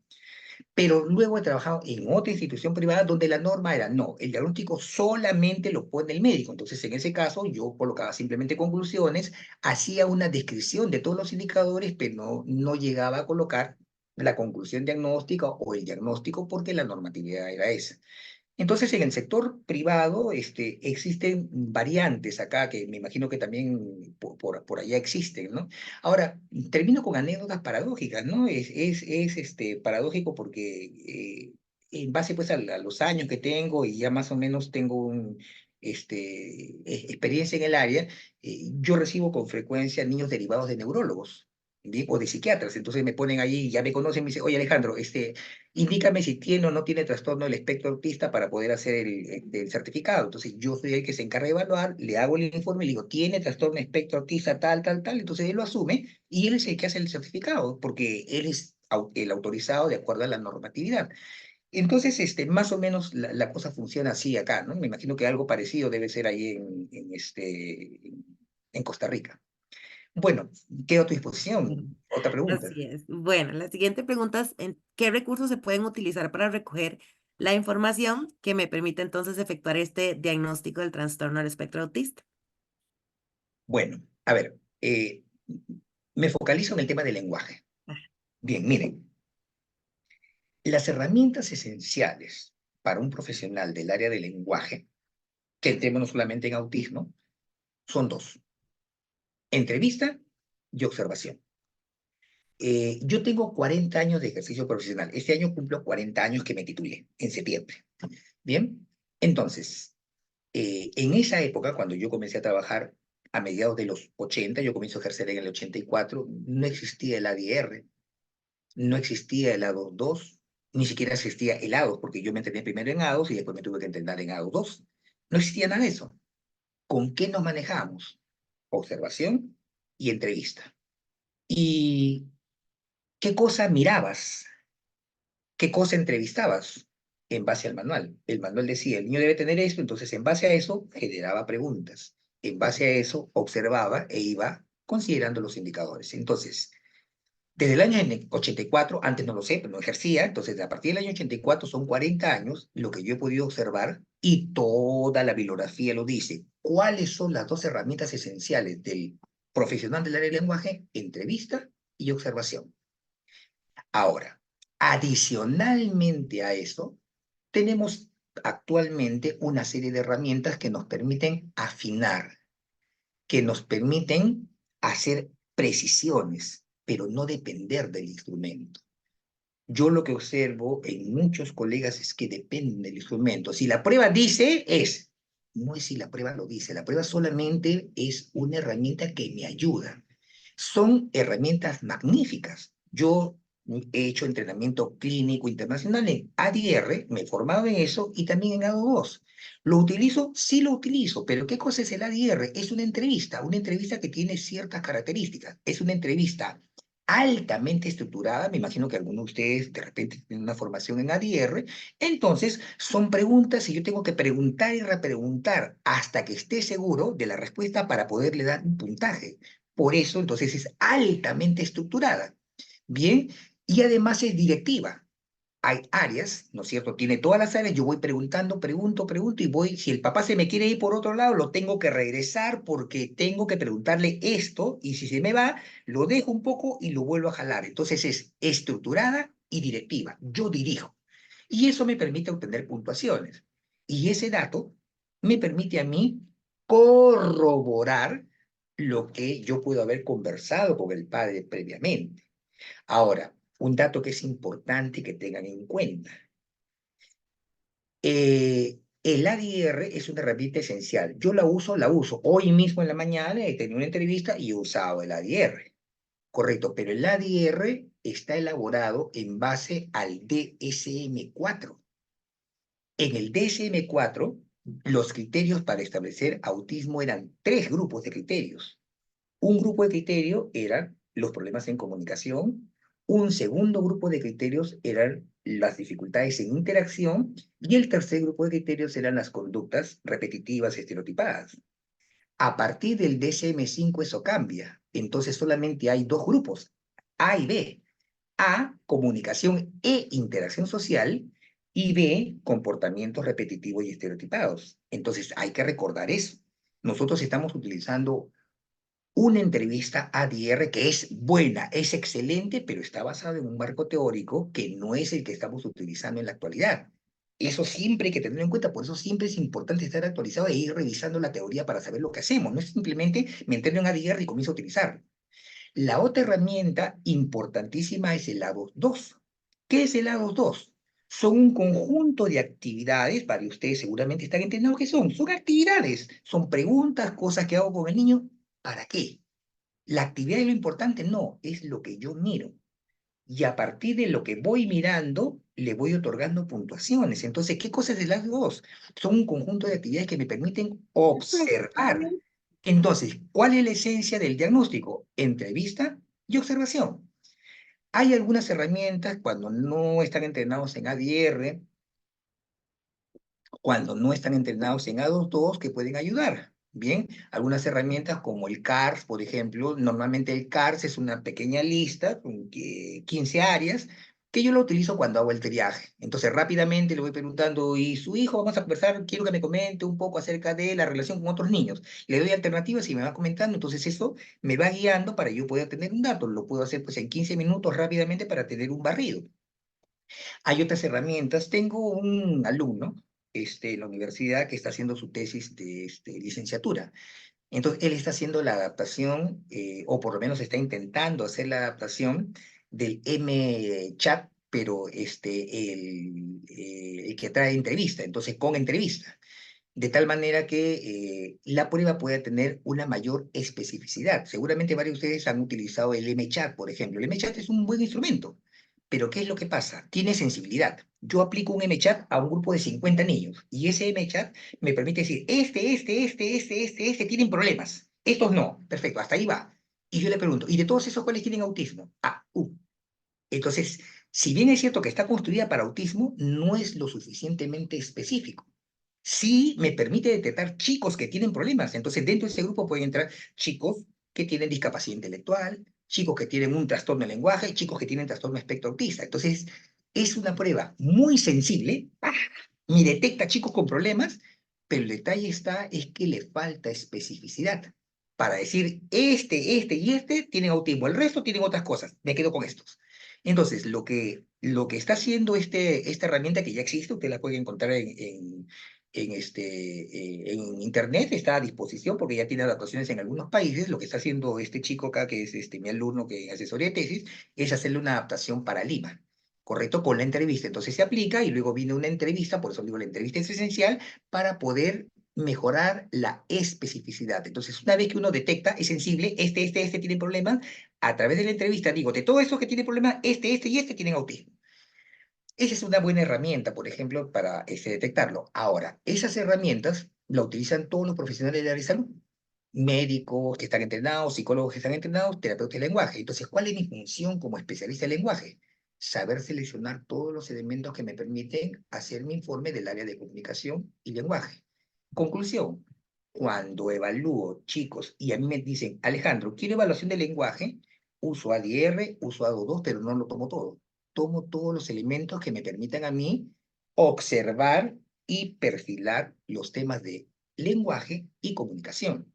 Pero luego he trabajado en otra institución privada donde la norma era, no, el diagnóstico solamente lo pone el médico. Entonces, en ese caso, yo colocaba simplemente conclusiones, hacía una descripción de todos los indicadores, pero no llegaba a colocar la conclusión diagnóstica o el diagnóstico porque la normatividad era esa. Entonces, en el sector privado, existen variantes acá que me imagino que también por allá existen, ¿no? Ahora, termino con anécdotas paradójicas, ¿no? Paradójico porque en base pues a los años que tengo y ya más o menos tengo experiencia en el área, yo recibo con frecuencia niños derivados de neurólogos. ¿Sí? O de psiquiatras, entonces me ponen ahí, ya me conocen, me dicen, oye Alejandro, indícame si tiene o no tiene trastorno del espectro autista para poder hacer el certificado. Entonces, yo soy el que se encarga de evaluar, le hago el informe y le digo, tiene trastorno del espectro autista, tal, tal, tal. Entonces, él lo asume y él es el que hace el certificado, porque él es el autorizado de acuerdo a la normatividad. Entonces, más o menos la cosa funciona así acá, ¿no? Me imagino que algo parecido debe ser ahí en Costa Rica. Bueno, quedo a tu
Ujú.
disposición. Otra pregunta.
Así es. Bueno, la siguiente pregunta es, ¿qué recursos se pueden utilizar para recoger la información que me permite entonces efectuar este diagnóstico del trastorno del espectro autista?
Bueno, a ver, me focalizo en el tema del lenguaje. Bien, miren, las herramientas esenciales para un profesional del área del lenguaje, que entremos no solamente en autismo, son dos: entrevista y observación. Yo tengo 40 años de ejercicio profesional. Este año cumplo 40 años que me titulé, en septiembre. Bien, entonces, En esa época, cuando yo comencé a trabajar a mediados de los 80, yo comienzo a ejercer en el 84, no existía el ADR, no existía el A22, ni siquiera existía el A2, porque yo me entrené primero en A2 y después me tuve que entrenar en A22. No existía nada de eso. ¿Con qué nos manejamos? Observación y entrevista. ¿Y qué cosa mirabas? ¿Qué cosa entrevistabas? En base al manual. El manual decía, el niño debe tener esto, entonces en base a eso generaba preguntas. En base a eso observaba e iba considerando los indicadores. Entonces, desde el año 84, antes no lo sé, pero no ejercía, entonces a partir del año 84 son 40 años lo que yo he podido observar y toda la bibliografía lo dice. ¿Cuáles son las dos herramientas esenciales del profesional del área del lenguaje? Entrevista y observación. Ahora, adicionalmente a eso, tenemos actualmente una serie de herramientas que nos permiten afinar, que nos permiten hacer precisiones, pero no depender del instrumento. Yo lo que observo en muchos colegas es que dependen del instrumento. Si la prueba dice, es. No es si la prueba lo dice. La prueba solamente es una herramienta que me ayuda. Son herramientas magníficas. Yo he hecho entrenamiento clínico internacional en ADR, me he formado en eso y también en ADO2. ¿Lo utilizo? Sí lo utilizo, pero ¿qué cosa es el ADR? Es una entrevista que tiene ciertas características. Es una entrevista altamente estructurada, me imagino que algunos de ustedes de repente tienen una formación en ADR, entonces son preguntas y yo tengo que preguntar y repreguntar hasta que esté seguro de la respuesta para poderle dar un puntaje. Por eso, entonces, es altamente estructurada. Bien, y además es directiva. Hay áreas, ¿no es cierto? Tiene todas las áreas, yo voy preguntando, pregunto y voy, si el papá se me quiere ir por otro lado, lo tengo que regresar porque tengo que preguntarle esto y si se me va, lo dejo un poco y lo vuelvo a jalar. Entonces es estructurada y directiva. Yo dirijo. Y eso me permite obtener puntuaciones. Y ese dato me permite a mí corroborar lo que yo puedo haber conversado con el padre previamente. Ahora, un dato que es importante que tengan en cuenta. El ADR es una herramienta esencial. Yo la uso. Hoy mismo en la mañana he tenido una entrevista y he usado el ADR. Correcto, pero el ADR está elaborado en base al DSM-4. En el DSM-4, los criterios para establecer autismo eran tres grupos de criterios. Un grupo de criterios eran los problemas en comunicación, un segundo grupo de criterios eran las dificultades en interacción y el tercer grupo de criterios eran las conductas repetitivas estereotipadas. A partir del DSM-5 eso cambia. Entonces solamente hay dos grupos, A y B. A, comunicación e interacción social, y B, comportamientos repetitivos y estereotipados. Entonces hay que recordar eso. Nosotros estamos utilizando una entrevista ADR que es buena, es excelente, pero está basada en un marco teórico que no es el que estamos utilizando en la actualidad. Eso siempre hay que tenerlo en cuenta, por eso siempre es importante estar actualizado e ir revisando la teoría para saber lo que hacemos. No es simplemente me entreno en ADR y comienzo a utilizarlo. La otra herramienta importantísima es el A2.2. ¿Qué es el A2.2? Son un conjunto de actividades, para ustedes seguramente están entendiendo qué son. Son actividades, son preguntas, cosas que hago con el niño. ¿Para qué? La actividad es lo importante, no, es lo que yo miro. Y a partir de lo que voy mirando, le voy otorgando puntuaciones. Entonces, ¿qué cosas de las dos? Son un conjunto de actividades que me permiten observar. Entonces, ¿cuál es la esencia del diagnóstico? Entrevista y observación. Hay algunas herramientas cuando no están entrenados en ADR, cuando no están entrenados en A2.2 que pueden ayudar. Bien, algunas herramientas como el CARS, por ejemplo, normalmente el CARS es una pequeña lista con 15 áreas que yo lo utilizo cuando hago el triaje. Entonces rápidamente le voy preguntando, ¿y su hijo? Vamos a conversar, quiero que me comente un poco acerca de la relación con otros niños. Le doy alternativas y me va comentando, entonces eso me va guiando para yo poder tener un dato. Lo puedo hacer pues en 15 minutos rápidamente para tener un barrido. Hay otras herramientas. Tengo un alumno en la universidad que está haciendo su tesis de licenciatura. Entonces, él está haciendo la adaptación, o por lo menos está intentando hacer la adaptación del M-Chat, pero el que trae entrevista, entonces con entrevista. de tal manera que la prueba pueda tener una mayor especificidad. Seguramente varios de ustedes han utilizado el MChat, por ejemplo. El MChat es un buen instrumento, pero ¿qué es lo que pasa? Tiene sensibilidad. Yo aplico un MChat a un grupo de 50 niños y ese MChat me permite decir, tienen problemas, estos no. Perfecto, hasta ahí va. Y yo le pregunto, ¿y de todos esos cuáles tienen autismo? Entonces, si bien es cierto que está construida para autismo, no es lo suficientemente específico. Sí me permite detectar chicos que tienen problemas. Entonces, dentro de ese grupo pueden entrar chicos que tienen discapacidad intelectual, chicos que tienen un trastorno de lenguaje, chicos que tienen trastorno de espectro autista. Entonces, es una prueba muy sensible. Me detecta chicos con problemas, pero el detalle está es que le falta especificidad para decir este y este tienen autismo, el resto tienen otras cosas. Me quedo con estos. Entonces, lo que está haciendo esta herramienta que ya existe, usted la puede encontrar en internet, está a disposición porque ya tiene adaptaciones en algunos países. Lo que está haciendo este chico acá, que es mi alumno que asesoría de tesis, es hacerle una adaptación para Lima, ¿correcto? Con la entrevista. Entonces se aplica y luego viene una entrevista, por eso digo, la entrevista es esencial para poder mejorar la especificidad. Entonces, una vez que uno detecta, es sensible, este tiene problemas, a través de la entrevista digo, de todos estos que tienen problemas, este y este tienen autismo. Esa es una buena herramienta, por ejemplo, para detectarlo. Ahora, esas herramientas la utilizan todos los profesionales de la salud. Médicos que están entrenados, psicólogos que están entrenados, terapeutas de lenguaje. Entonces, ¿cuál es mi función como especialista en lenguaje? Saber seleccionar todos los elementos que me permiten hacer mi informe del área de comunicación y lenguaje. Conclusión, cuando evalúo chicos y a mí me dicen, Alejandro, quiero evaluación de lenguaje, uso ADR, uso ADO2, pero no lo tomo todo. Tomo todos los elementos que me permitan a mí observar y perfilar los temas de lenguaje y comunicación.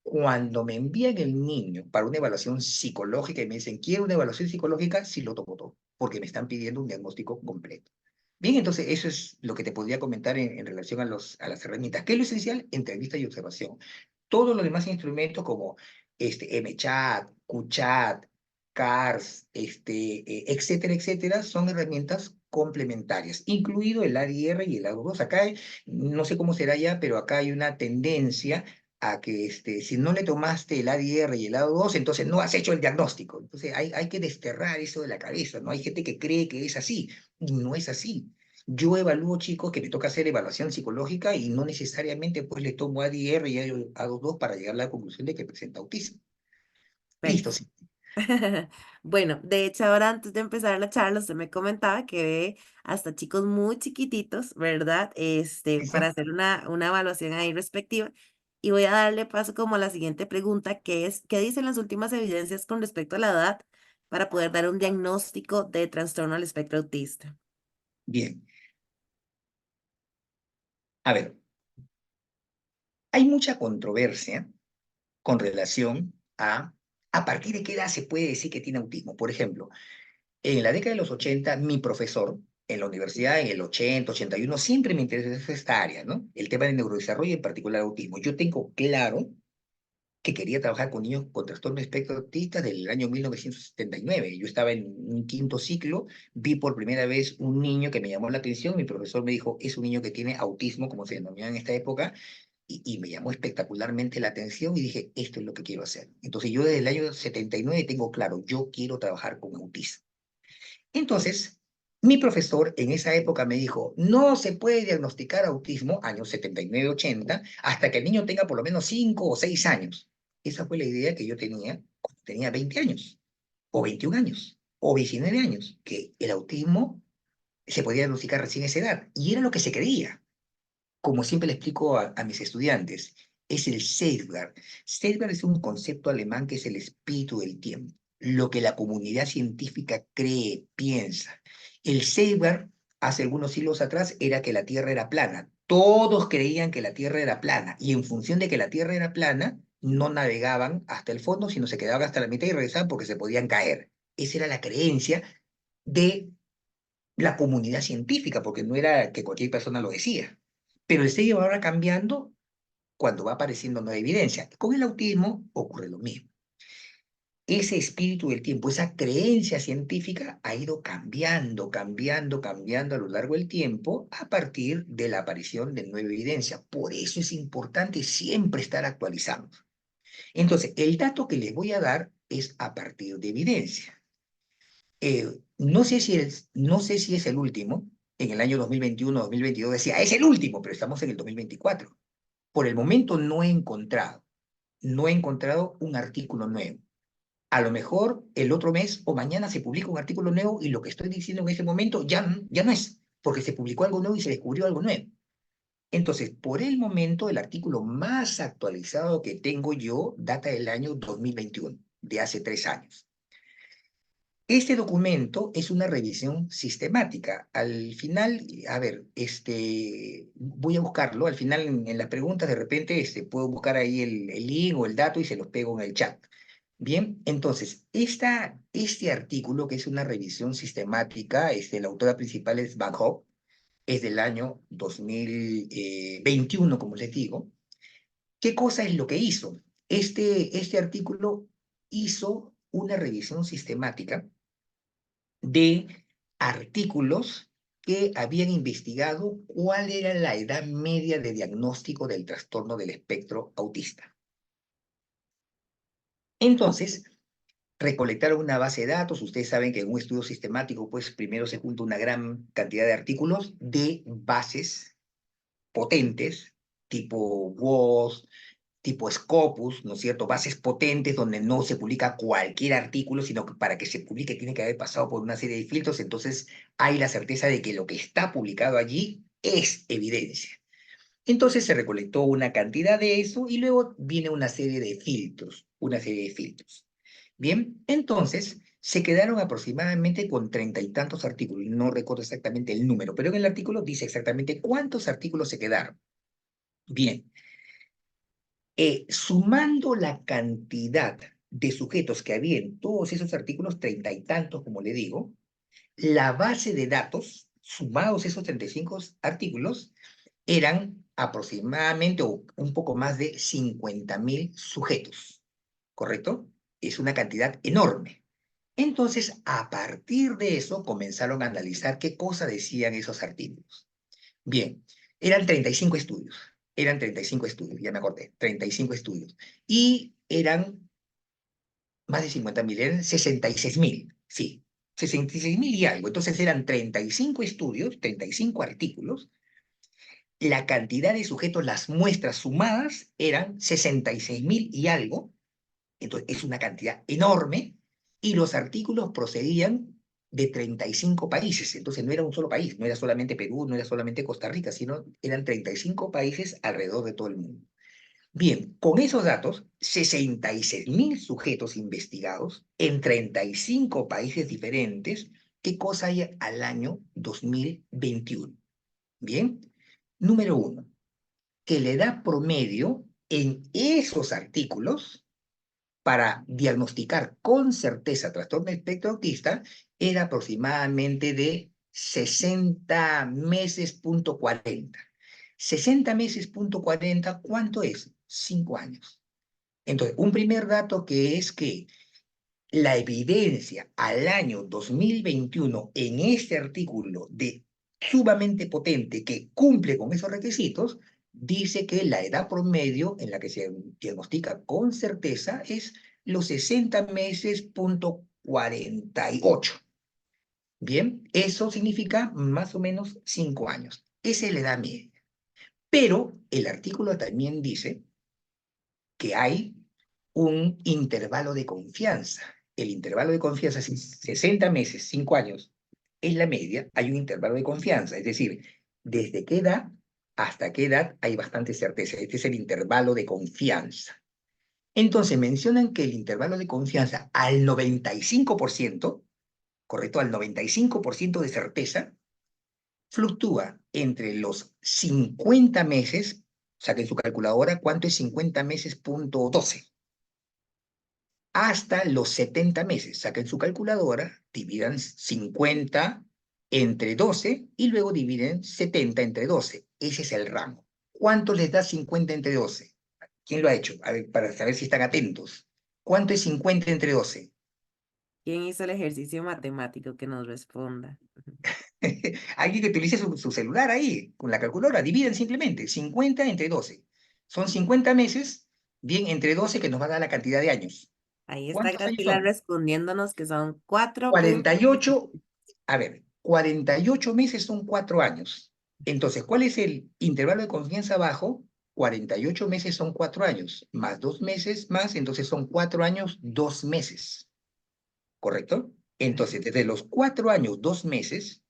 Cuando me envían el niño para una evaluación psicológica y me dicen, quiero una evaluación psicológica, sí lo tomo todo, porque me están pidiendo un diagnóstico completo. Bien, entonces eso es lo que te podría comentar en relación a las herramientas. ¿Qué es lo esencial? Entrevista y observación. Todos los demás instrumentos como MChat, QChat, CARS, etcétera, etcétera, son herramientas complementarias, incluido el ADR y el ADO2. Acá, no sé cómo será ya, pero acá hay una tendencia a que si no le tomaste el ADR y el ADO2, entonces no has hecho el diagnóstico. Entonces hay que desterrar eso de la cabeza, ¿no? Hay gente que cree que es así y no es así. Yo evalúo chicos que me toca hacer evaluación psicológica y no necesariamente pues le tomo ADR y ADO2 para llegar a la conclusión de que presenta autismo. Listo,
Perfecto.
sí.
Bueno, de hecho, ahora antes de empezar la charla, usted me comentaba que ve hasta chicos muy chiquititos, ¿verdad?
Sí,
Para
sí.
hacer una evaluación ahí respectiva. Y voy a darle paso como a la siguiente pregunta, que es, ¿qué dicen las últimas evidencias con respecto a la edad para poder dar un diagnóstico de trastorno al espectro autista?
Bien. A ver, hay mucha controversia con relación a partir de qué edad se puede decir que tiene autismo. Por ejemplo, en la década de los 80, mi profesor en la universidad, en el 80, 81, siempre me interesó esta área, ¿no? El tema del neurodesarrollo y en particular autismo. Yo tengo claro que quería trabajar con niños con trastorno de espectro autista desde el año 1979. Yo estaba en un quinto ciclo, vi por primera vez un niño que me llamó la atención, mi profesor me dijo, es un niño que tiene autismo, como se denomina en esta época, y me llamó espectacularmente la atención y dije, esto es lo que quiero hacer. Entonces yo desde el año 79 tengo claro, yo quiero trabajar con autismo. Entonces, mi profesor en esa época me dijo, no se puede diagnosticar autismo, años 79, 80, hasta que el niño tenga por lo menos 5 o 6 años. Esa fue la idea que yo tenía cuando tenía 20 años, o 21 años, o 19 años, que el autismo se podía diagnosticar recién a esa edad. Y era lo que se creía. Como siempre le explico a mis estudiantes, es el Safeguard. Safeguard es un concepto alemán que es el espíritu del tiempo, lo que la comunidad científica cree, piensa. El Safeguard, hace algunos siglos atrás, era que la Tierra era plana. Todos creían que la Tierra era plana y en función de que la Tierra era plana, no navegaban hasta el fondo, sino se quedaban hasta la mitad y regresaban porque se podían caer. Esa era la creencia de la comunidad científica, porque no era que cualquier persona lo decía. Pero el sello va ahora cambiando cuando va apareciendo nueva evidencia. Con el autismo ocurre lo mismo. ese espíritu del tiempo, esa creencia científica ha ido cambiando a lo largo del tiempo a partir de la aparición de nueva evidencia. Por eso es importante siempre estar actualizados. Entonces, el dato que les voy a dar es a partir de evidencia. No sé si es el último, en el año 2021, 2022 decía, es el último, pero estamos en el 2024. Por el momento no he encontrado un artículo nuevo. A lo mejor el otro mes o mañana se publica un artículo nuevo y lo que estoy diciendo en ese momento ya no es, porque se publicó algo nuevo y se descubrió algo nuevo. Entonces, por el momento, el artículo más actualizado que tengo yo data del año 2021, de hace 3 años. Este documento es una revisión sistemática. Al final, a ver, voy a buscarlo. Al final, en las preguntas, de repente, puedo buscar ahí el link o el dato y se los pego en el chat. Bien, entonces, este artículo, que es una revisión sistemática, la autora principal es Van Hoff, es del año 2021, como les digo. ¿Qué cosa es lo que hizo? Este artículo hizo una revisión sistemática de artículos que habían investigado cuál era la edad media de diagnóstico del trastorno del espectro autista. Entonces, recolectaron una base de datos. Ustedes saben que en un estudio sistemático, pues primero se junta una gran cantidad de artículos de bases potentes, tipo WOS, tipo Scopus, ¿no es cierto? Bases potentes donde no se publica cualquier artículo, sino que para que se publique tiene que haber pasado por una serie de filtros. Entonces hay la certeza de que lo que está publicado allí es evidencia. Entonces se recolectó una cantidad de eso y luego viene una serie de filtros, una serie de filtros. Bien, entonces se quedaron aproximadamente con 30 y tantos artículos, no recuerdo exactamente el número, pero en el artículo dice exactamente cuántos artículos se quedaron. Bien, sumando la cantidad de sujetos que había en todos esos artículos, 30 y tantos, como le digo, la base de datos, sumados esos 35 artículos, eran aproximadamente o un poco más de 50.000 sujetos, ¿correcto? Es una cantidad enorme. Entonces, a partir de eso, comenzaron a analizar qué cosa decían esos artículos. Bien, eran 35 estudios, ya me acordé, 35 estudios. Y eran más de 50.000, eran 66.000, sí, 66.000 y algo. Entonces eran 35 estudios, 35 artículos. La cantidad de sujetos, las muestras sumadas, eran 66.000 y algo. Entonces es una cantidad enorme. Y los artículos procedían de 35 países. Entonces no era un solo país, no era solamente Perú, no era solamente Costa Rica, sino eran 35 países alrededor de todo el mundo. Bien, con esos datos, 66.000 sujetos investigados en 35 países diferentes. ¿Qué cosa hay al año 2021? Bien, número uno, que la edad promedio en esos artículos para diagnosticar con certeza trastorno espectro autista era aproximadamente de 60 meses punto 40. 60 meses punto 40, ¿cuánto es? 5 años. Entonces, un primer dato que es que la evidencia al año 2021 en este artículo de sumamente potente que cumple con esos requisitos, dice que la edad promedio en la que se diagnostica con certeza es los 60 meses punto 48. Bien, eso significa más o menos 5 años. Esa es la edad media. Pero el artículo también dice que hay un intervalo de confianza. El intervalo de confianza, si 60 meses, 5 años, es la media, hay un intervalo de confianza. Es decir, desde qué edad hasta qué edad hay bastante certeza. Este es el intervalo de confianza. Entonces mencionan que el intervalo de confianza al 95%, correcto, al 95% de certeza, fluctúa entre los 50 meses, saquen su calculadora, ¿cuánto es 50 meses punto 12? Hasta los 70 meses. Saquen su calculadora, dividan 50 entre 12 y luego dividen 70 entre 12. Ese es el rango. ¿Cuánto les da 50 entre 12? ¿Quién lo ha hecho? A ver, para saber si están atentos. ¿Cuánto es 50 entre 12?
¿Quién hizo el ejercicio matemático que nos responda?
Alguien que utilice su celular ahí, con la calculadora, dividen simplemente 50 entre 12. Son 50 meses, bien entre 12 que nos va a dar la cantidad de años.
Ahí está
¿Cuántos años
Graciela
son?
respondiéndonos que son 4 puntos.
48, a ver, 48 meses son 4 años. Entonces, ¿cuál es el intervalo de confianza bajo? 48 meses son 4 años, más 2 meses más, entonces son 4 años, 2 meses, ¿correcto? Entonces, desde los 4 años, 2 meses,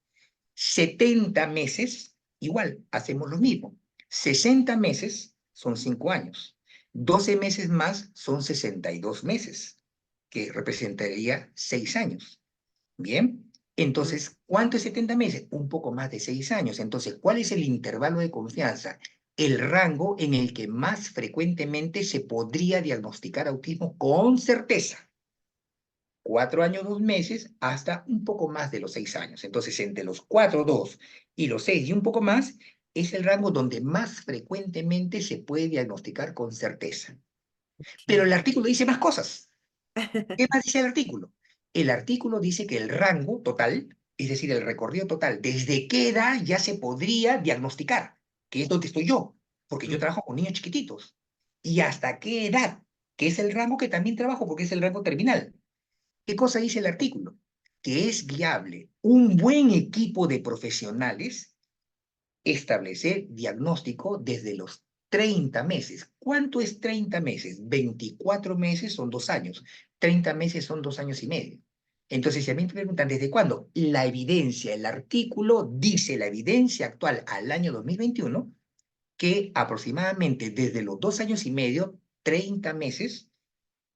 70 meses, igual, hacemos lo mismo. 60 meses son 5 años. 12 meses más son 62 meses, que representaría 6 años. Bien,
Mm,
entonces, ¿cuánto es 70 meses? Un poco más de 6 años. Entonces, ¿cuál es el intervalo de confianza? El rango en el que más frecuentemente se podría diagnosticar autismo con certeza. 4 años, 2 meses, hasta un poco más de los 6 años. Entonces, entre los 4, 2 y los 6 y un poco más, es el rango donde más frecuentemente se puede diagnosticar con certeza. Pero
ok.
el artículo dice más cosas. ¿Qué más dice el artículo? El artículo dice que el rango total, es decir, el recorrido total, desde qué edad ya se podría diagnosticar, que es donde estoy yo, porque yo
Mm,
trabajo con niños chiquititos, y hasta qué edad, que es el rango que también trabajo porque es el rango terminal. ¿Qué cosa dice el artículo? Que es viable un buen equipo de profesionales establecer diagnóstico desde los 30 meses. ¿Cuánto es 30 meses? 24 meses son 2 años. 30 meses son 2 años y medio. Entonces, si a mí me preguntan desde cuándo, la evidencia, el artículo dice la evidencia actual al año 2021 que aproximadamente desde los 2 años y medio, 30 meses,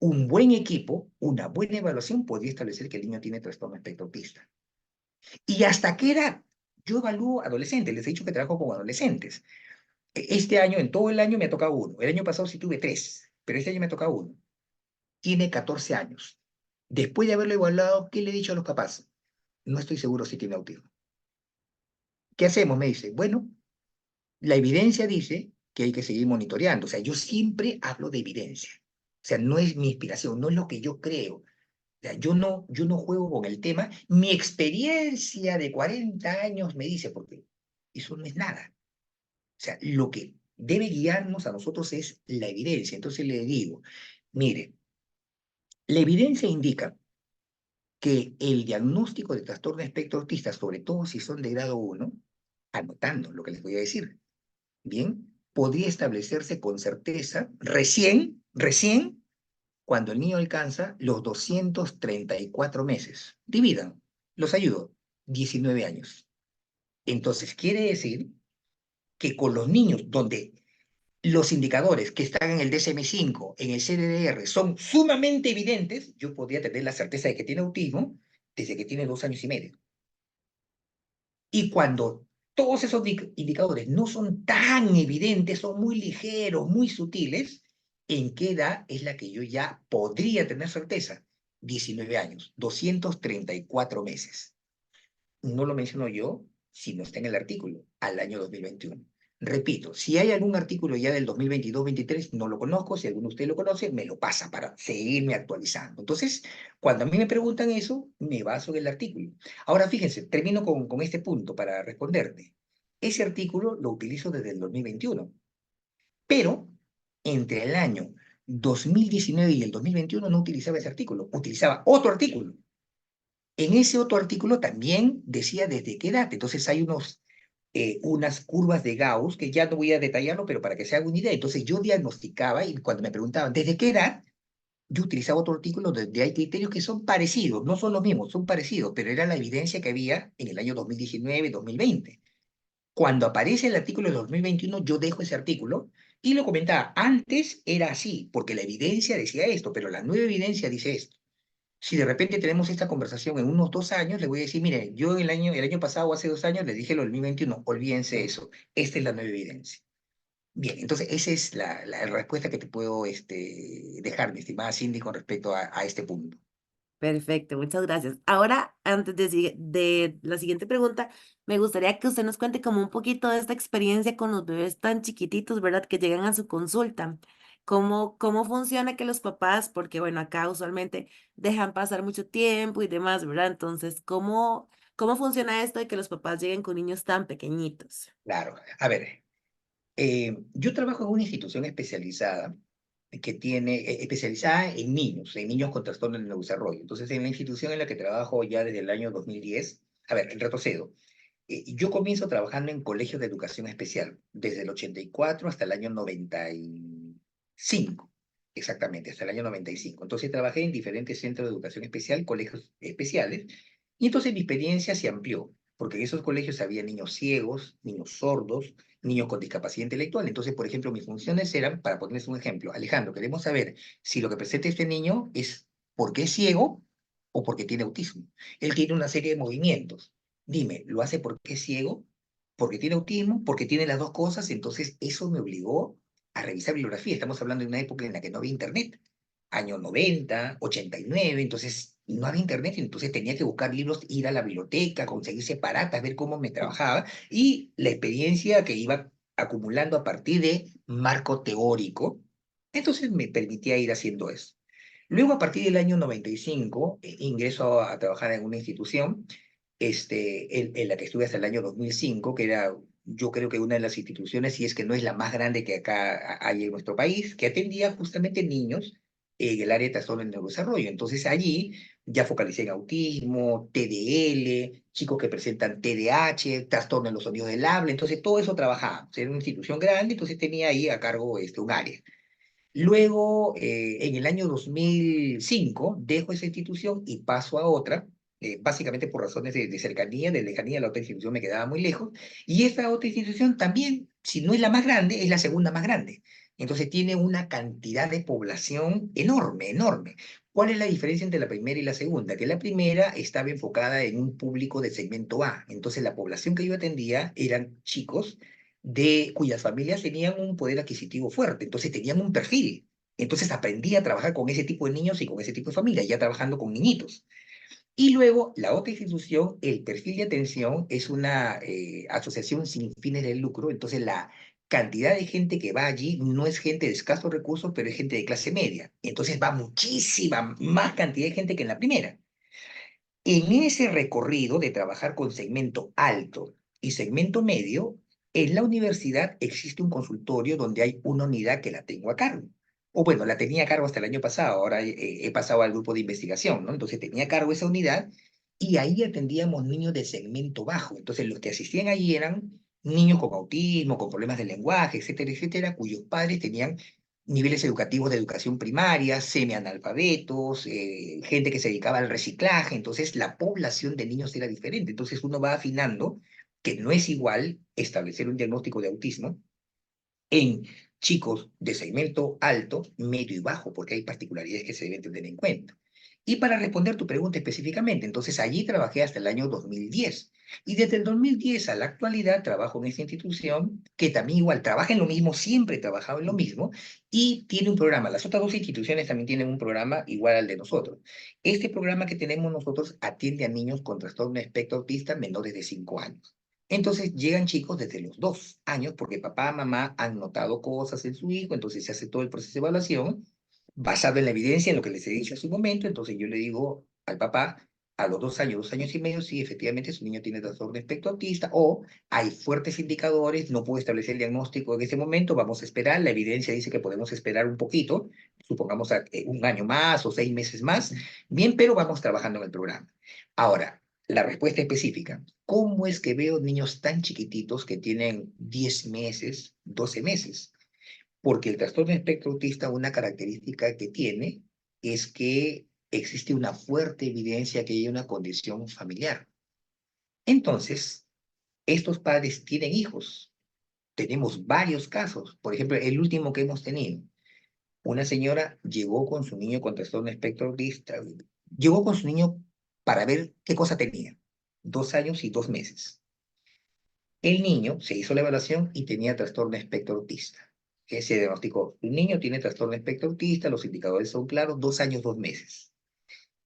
un buen equipo, una buena evaluación podría establecer que el niño tiene trastorno espectro autista. ¿Y hasta qué edad? Yo evalúo adolescentes, les he dicho que trabajo con adolescentes. Este año, en todo el año me ha tocado uno. El año pasado sí tuve tres, pero este año me ha tocado uno. Tiene 14 años. Después de haberlo evaluado, ¿qué le he dicho a los papás? No estoy seguro si tiene autismo. ¿Qué hacemos? Me dice, bueno, la evidencia dice que hay que seguir monitoreando. O sea, yo siempre hablo de evidencia. O sea, no es mi inspiración, no es lo que yo creo. O sea, yo no juego con el tema. Mi experiencia de 40 años me dice, porque eso no es nada. O sea, lo que debe guiarnos a nosotros es la evidencia. Entonces le digo, mire, la evidencia indica que el diagnóstico de trastorno de espectro autista, sobre todo si son de grado 1, anotando lo que les voy a decir, bien, podría establecerse con certeza recién, cuando el niño alcanza los 234 meses. Dividan, los ayudo, 19 años. Entonces, quiere decir que con los niños donde los indicadores que están en el DSM-5, en el CDR, son sumamente evidentes, yo podría tener la certeza de que tiene autismo desde que tiene 2 años y medio. Y cuando todos esos indicadores no son tan evidentes, son muy ligeros, muy sutiles, ¿en qué edad es la que yo ya podría tener certeza? 19 años, 234 meses. No lo menciono yo, sino está en el artículo, al año 2021. Repito, si hay algún artículo ya del 2022-23, no lo conozco, si alguno de ustedes lo conoce, me lo pasa para seguirme actualizando. Entonces, cuando a mí me preguntan eso, me baso en el artículo. Ahora, fíjense, termino con este punto para responderte. Ese artículo lo utilizo desde el 2021, pero entre el año 2019 y el 2021 no utilizaba ese artículo, utilizaba otro artículo. En ese otro artículo también decía desde qué edad. Entonces hay unas curvas de Gauss que ya no voy a detallarlo, pero para que se haga una idea. Entonces yo diagnosticaba y cuando me preguntaban desde qué edad, yo utilizaba otro artículo donde hay criterios que son parecidos, no son los mismos, son parecidos, pero era la evidencia que había en el año 2019, 2020. Cuando aparece el artículo de 2021, yo dejo ese artículo y lo comentaba. Antes era así, porque la evidencia decía esto, pero la nueva evidencia dice esto. Si de repente tenemos esta conversación en unos 2 años, le voy a decir, mire, yo el año pasado o hace 2 años les dije lo del 2021, olvídense eso, esta es la nueva evidencia. Bien, entonces esa es la respuesta que te puedo dejar, mi estimada Cindy, con respecto a este punto.
Perfecto, muchas gracias. Ahora, antes de la siguiente pregunta, me gustaría que usted nos cuente como un poquito de esta experiencia con los bebés tan chiquititos, ¿verdad? Que llegan a su consulta. cómo funciona que los papás, porque bueno, acá usualmente dejan pasar mucho tiempo y demás, ¿verdad? Entonces, ¿cómo funciona esto de que los papás lleguen con niños tan pequeñitos?
Claro. A ver, yo trabajo en una institución especializada que tiene, especializada en niños con trastorno en el neurodesarrollo. Entonces, en la institución en la que trabajo ya desde el año 2010, a ver, retrocedo. Yo comienzo trabajando en colegios de educación especial, desde el 84 hasta el año 95, exactamente, hasta el año 95. Entonces trabajé en diferentes centros de educación especial, colegios especiales, y entonces mi experiencia se amplió, porque en esos colegios había niños ciegos, niños sordos, niños con discapacidad intelectual. Entonces, por ejemplo, mis funciones eran, para ponerles un ejemplo, Alejandro, queremos saber si lo que presenta este niño es porque es ciego o porque tiene autismo. Él tiene una serie de movimientos. Dime, ¿lo hace porque es ciego? ¿Porque tiene autismo? ¿Porque tiene las dos cosas? Entonces, eso me obligó a revisar bibliografía. Estamos hablando de una época en la que no había internet, año 90, 89, entonces no había internet, entonces tenía que buscar libros, ir a la biblioteca, conseguir separatas, ver cómo me trabajaba y la experiencia que iba acumulando a partir de marco teórico, entonces me permitía ir haciendo eso. Luego, a partir del año 95, ingreso a trabajar en una institución en la que estuve hasta el año 2005, que era, yo creo que una de las instituciones, si es que no es la más grande que acá hay en nuestro país, que atendía justamente niños en el área de trastorno en neurodesarrollo. Entonces allí ya focalicé en autismo, TDL, chicos que presentan TDAH, trastorno en los sonidos del habla, entonces todo eso trabajaba. Era una institución grande, entonces tenía ahí a cargo un área. Luego, en el año 2005, dejo esa institución y paso a otra, básicamente por razones de cercanía, de lejanía, la otra institución me quedaba muy lejos, y esta otra institución también, si no es la más grande, es la segunda más grande. Entonces tiene una cantidad de población enorme, enorme. ¿Cuál es la diferencia entre la primera y la segunda? Que la primera estaba enfocada en un público de segmento A. Entonces la población que yo atendía eran chicos cuyas familias tenían un poder adquisitivo fuerte, entonces tenían un perfil. Entonces aprendí a trabajar con ese tipo de niños y con ese tipo de familias, ya trabajando con niñitos. Y luego, la otra institución, el perfil de atención es una asociación sin fines de lucro, entonces la cantidad de gente que va allí no es gente de escasos recursos, pero es gente de clase media. Entonces va muchísima más cantidad de gente que en la primera. En ese recorrido de trabajar con segmento alto y segmento medio, en la universidad existe un consultorio donde hay una unidad que la tengo a cargo. O bueno, la tenía a cargo hasta el año pasado, ahora he pasado al grupo de investigación, ¿no? Entonces tenía a cargo esa unidad y ahí atendíamos niños de segmento bajo. Entonces los que asistían allí eran niños con autismo, con problemas de lenguaje, etcétera, etcétera, cuyos padres tenían niveles educativos de educación primaria, semianalfabetos, gente que se dedicaba al reciclaje, entonces la población de niños era diferente, entonces uno va afinando que no es igual establecer un diagnóstico de autismo en chicos de segmento alto, medio y bajo, porque hay particularidades que se deben tener en cuenta. Y para responder tu pregunta específicamente, entonces allí trabajé hasta el año 2010. Y desde el 2010 a la actualidad trabajo en esta institución que también igual trabaja en lo mismo, siempre he trabajado en lo mismo, y tiene un programa. Las otras dos instituciones también tienen un programa igual al de nosotros. Este programa que tenemos nosotros atiende a niños con trastorno de espectro autista menores de 5 años. Entonces llegan chicos desde los 2 años porque papá, mamá han notado cosas en su hijo, entonces se hace todo el proceso de evaluación basado en la evidencia, en lo que les he dicho hace un momento. Entonces yo le digo al papá a los 2 años, 2 años y medio, sí, efectivamente su niño tiene trastorno de espectro autista o hay fuertes indicadores, no puedo establecer el diagnóstico en ese momento, vamos a esperar, la evidencia dice que podemos esperar un poquito, supongamos un año más o 6 meses más, bien, pero vamos trabajando en el programa. Ahora, la respuesta específica. ¿Cómo es que veo niños tan chiquititos que tienen 10 meses, 12 meses? Porque el trastorno de espectro autista, una característica que tiene es que existe una fuerte evidencia que hay una condición familiar. Entonces, estos padres tienen hijos. Tenemos varios casos. Por ejemplo, el último que hemos tenido. Una señora llegó con su niño con trastorno de espectro autista. Llegó con su niño para ver qué cosa tenía. 2 años y 2 meses. El niño se hizo la evaluación y tenía trastorno de espectro autista. Se diagnosticó, un niño tiene trastorno de espectro autista, los indicadores son claros, 2 años, 2 meses.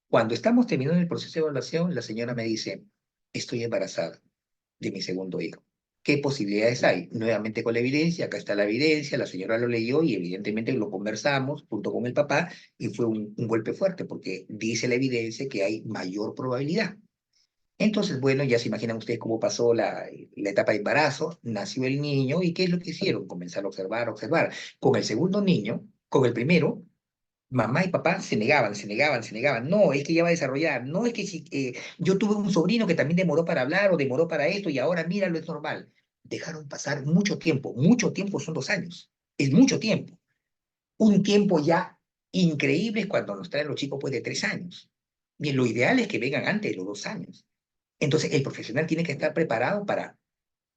Cuando estamos terminando el proceso de evaluación, la señora me dice, estoy embarazada de mi segundo hijo. ¿Qué posibilidades hay? Nuevamente con la evidencia, acá está la evidencia, la señora lo leyó y evidentemente lo conversamos junto con el papá y fue un golpe fuerte porque dice la evidencia que hay mayor probabilidad. Entonces, bueno, ya se imaginan ustedes cómo pasó la etapa de embarazo, nació el niño y ¿qué es lo que hicieron? Comenzar a observar, observar. Con el segundo niño, con el primero, mamá y papá se negaban, se negaban, se negaban. No, es que ya va a desarrollar. No, es que si yo tuve un sobrino que también demoró para hablar o demoró para esto y ahora míralo, es normal. Dejaron pasar mucho tiempo son 2 años. Es mucho tiempo. Un tiempo ya increíble es cuando nos traen los chicos pues de 3 años. Bien, lo ideal es que vengan antes de los 2 años. Entonces, el profesional tiene que estar preparado para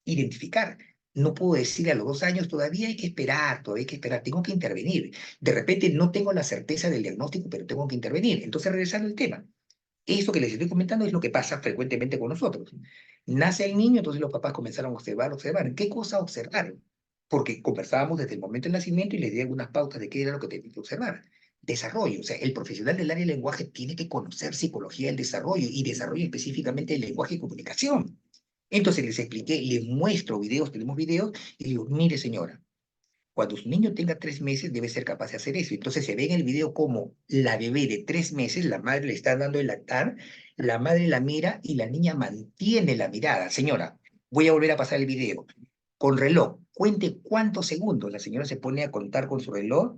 identificar. No puedo decirle a los 2 años, todavía hay que esperar, todavía hay que esperar, tengo que intervenir. De repente no tengo la certeza del diagnóstico, pero tengo que intervenir. Entonces, regresando al tema, esto que les estoy comentando es lo que pasa frecuentemente con nosotros. Nace el niño, entonces los papás comenzaron a observar, observar. ¿Qué cosa observaron? Porque conversábamos desde el momento del nacimiento y les di algunas pautas de qué era lo que tenían que observar. Desarrollo, o sea, el profesional del área de lenguaje tiene que conocer psicología del desarrollo y desarrollo específicamente el lenguaje y comunicación. Entonces les expliqué, les muestro videos, tenemos videos, y digo, mire señora, cuando su niño tenga 3 meses debe ser capaz de hacer eso. Entonces se ve en el video como la bebé de 3 meses, la madre le está dando el lactar, la madre la mira y la niña mantiene la mirada. Señora, voy a volver a pasar el video. Con reloj, cuente cuántos segundos. La señora se pone a contar con su reloj.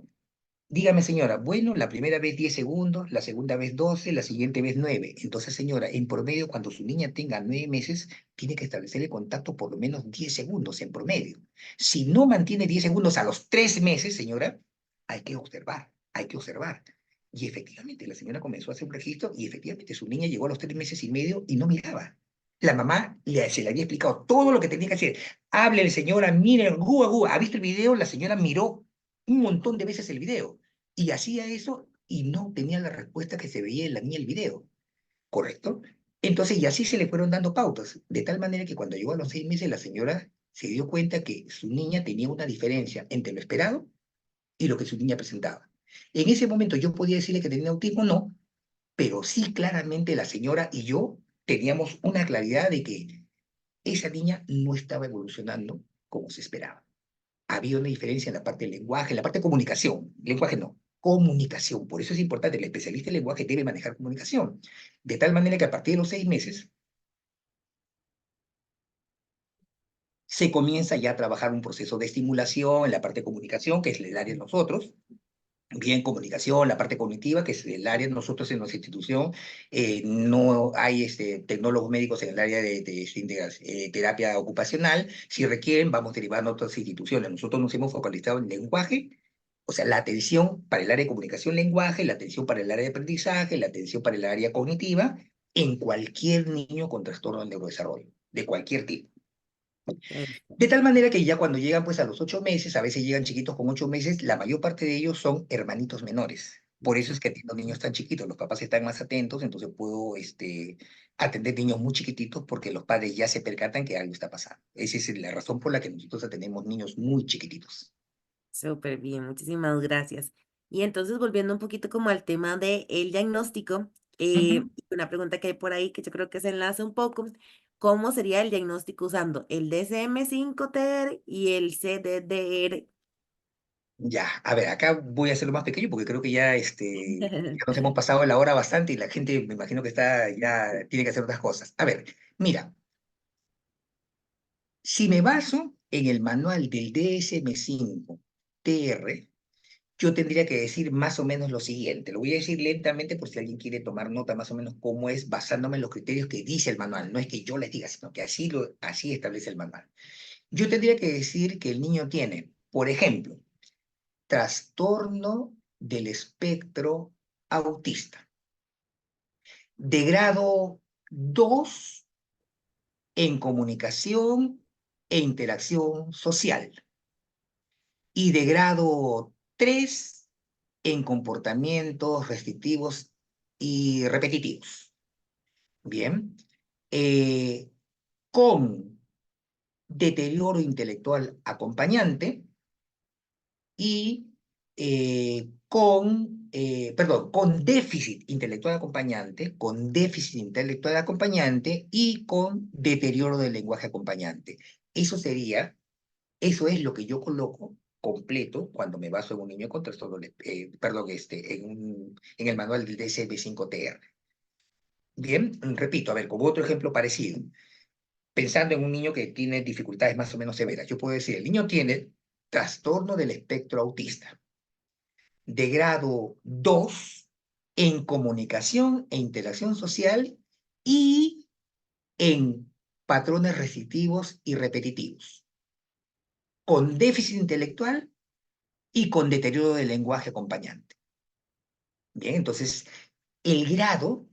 Dígame, señora, bueno, la primera vez 10 segundos, la segunda vez 12, la siguiente vez 9. Entonces, señora, en promedio, cuando su niña tenga 9 meses, tiene que establecerle contacto por lo menos 10 segundos en promedio. Si no mantiene 10 segundos a los 3 meses, señora, hay que observar, hay que observar. Y efectivamente, la señora comenzó a hacer un registro y efectivamente su niña llegó a los 3 meses y medio y no miraba. La mamá se le había explicado todo lo que tenía que hacer. Háblele, señora, mire, gúa, gúa. ¿Ha visto el video? La señora miró un montón de veces el video y hacía eso y no tenía la respuesta que se veía en la niña el video, ¿correcto? Entonces, y así se le fueron dando pautas, de tal manera que cuando llegó a los 6 meses, la señora se dio cuenta que su niña tenía una diferencia entre lo esperado y lo que su niña presentaba. En ese momento yo podía decirle que tenía autismo, no, pero sí claramente la señora y yo teníamos una claridad de que esa niña no estaba evolucionando como se esperaba. Había una diferencia en la parte del lenguaje, en la parte de comunicación. Lenguaje no, comunicación. Por eso es importante, el especialista en lenguaje debe manejar comunicación. De tal manera que a partir de los 6 meses se comienza ya a trabajar un proceso de estimulación en la parte de comunicación, que es el área de nosotros, bien comunicación, la parte cognitiva, que es el área de nosotros en nuestra institución. No hay tecnólogos médicos en el área de terapia ocupacional. Si requieren, vamos derivando a otras instituciones. Nosotros nos hemos focalizado en lenguaje, o sea, la atención para el área de comunicación, lenguaje, la atención para el área de aprendizaje, la atención para el área cognitiva, en cualquier niño con trastorno del neurodesarrollo, de cualquier tipo. De
Perfecto.
tal manera que ya cuando llegan pues a los 8 meses, a veces llegan chiquitos con 8 meses, la mayor parte de ellos son hermanitos menores. Por eso es que atiendo niños tan chiquitos, los papás están más atentos, entonces puedo atender niños muy chiquititos porque los padres ya se percatan que algo está pasando. Esa es la razón por la que nosotros atendemos niños muy chiquititos.
Súper bien, muchísimas gracias. Y entonces volviendo un poquito como al tema del diagnóstico,
Ujú.
una pregunta que hay por ahí que yo creo que se enlaza un poco, ¿cómo sería el diagnóstico usando el DSM-5-TR y el CDR?
Ya, a ver, acá voy a hacerlo más pequeño porque creo que ya, ya nos hemos pasado la hora bastante y la gente me imagino que está, ya tiene que hacer otras cosas. A ver, mira. Si me baso en el manual del DSM-5-TR, yo tendría que decir más o menos lo siguiente. Lo voy a decir lentamente por si alguien quiere tomar nota más o menos cómo es, basándome en los criterios que dice el manual. No es que yo les diga, sino que así establece el manual. Yo tendría que decir que el niño tiene, por ejemplo, trastorno del espectro autista, de grado 2 en comunicación e interacción social y de grado 3 en comportamientos restrictivos y repetitivos. Bien. Eh, con deterioro intelectual acompañante y con déficit intelectual acompañante, con déficit intelectual acompañante y con deterioro del lenguaje acompañante. Eso sería, eso es lo que yo coloco completo cuando me baso en un niño con trastorno, perdón, en el manual del DSM-5-TR. Bien, repito, a ver, como otro ejemplo parecido, pensando en un niño que tiene dificultades más o menos severas, yo puedo decir, el niño tiene trastorno del espectro autista de grado 2 en comunicación e interacción social y en patrones restrictivos y repetitivos, con déficit intelectual y con deterioro del lenguaje acompañante. Bien, entonces el grado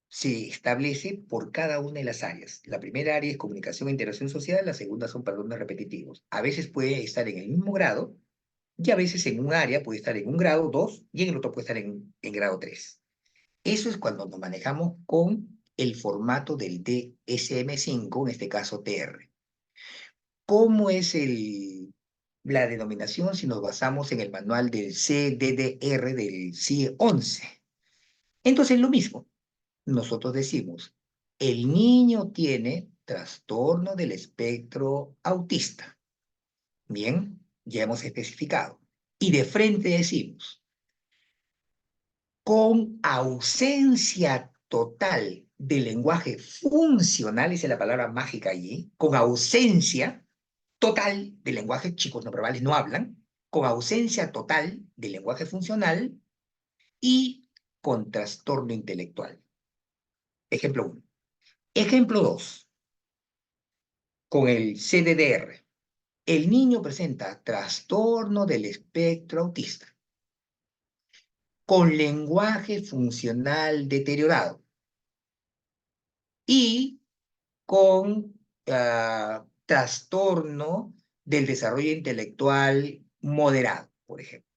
se establece por cada una de las áreas. La primera área es comunicación e interacción social, la segunda son patrones repetitivos. A veces puede estar en el mismo grado y a veces en un área puede estar en un grado 2 y en el otro puede estar en grado 3. Eso es cuando nos manejamos con el formato del DSM-5, en este caso TR. ¿Cómo es la denominación si nos basamos en el manual del CDDR del CIE 11? Entonces, lo mismo. Nosotros decimos, el niño tiene trastorno del espectro autista. Bien, ya hemos especificado. Y de frente decimos, con ausencia total de lenguaje funcional, esa es la palabra mágica allí, con ausencia total de lenguaje, chicos no verbales no hablan, con ausencia total de lenguaje funcional y con trastorno intelectual. Ejemplo 1. Ejemplo 2. Con el CDDR. El niño presenta trastorno del espectro autista con lenguaje funcional deteriorado y con trastorno del desarrollo intelectual moderado, por ejemplo.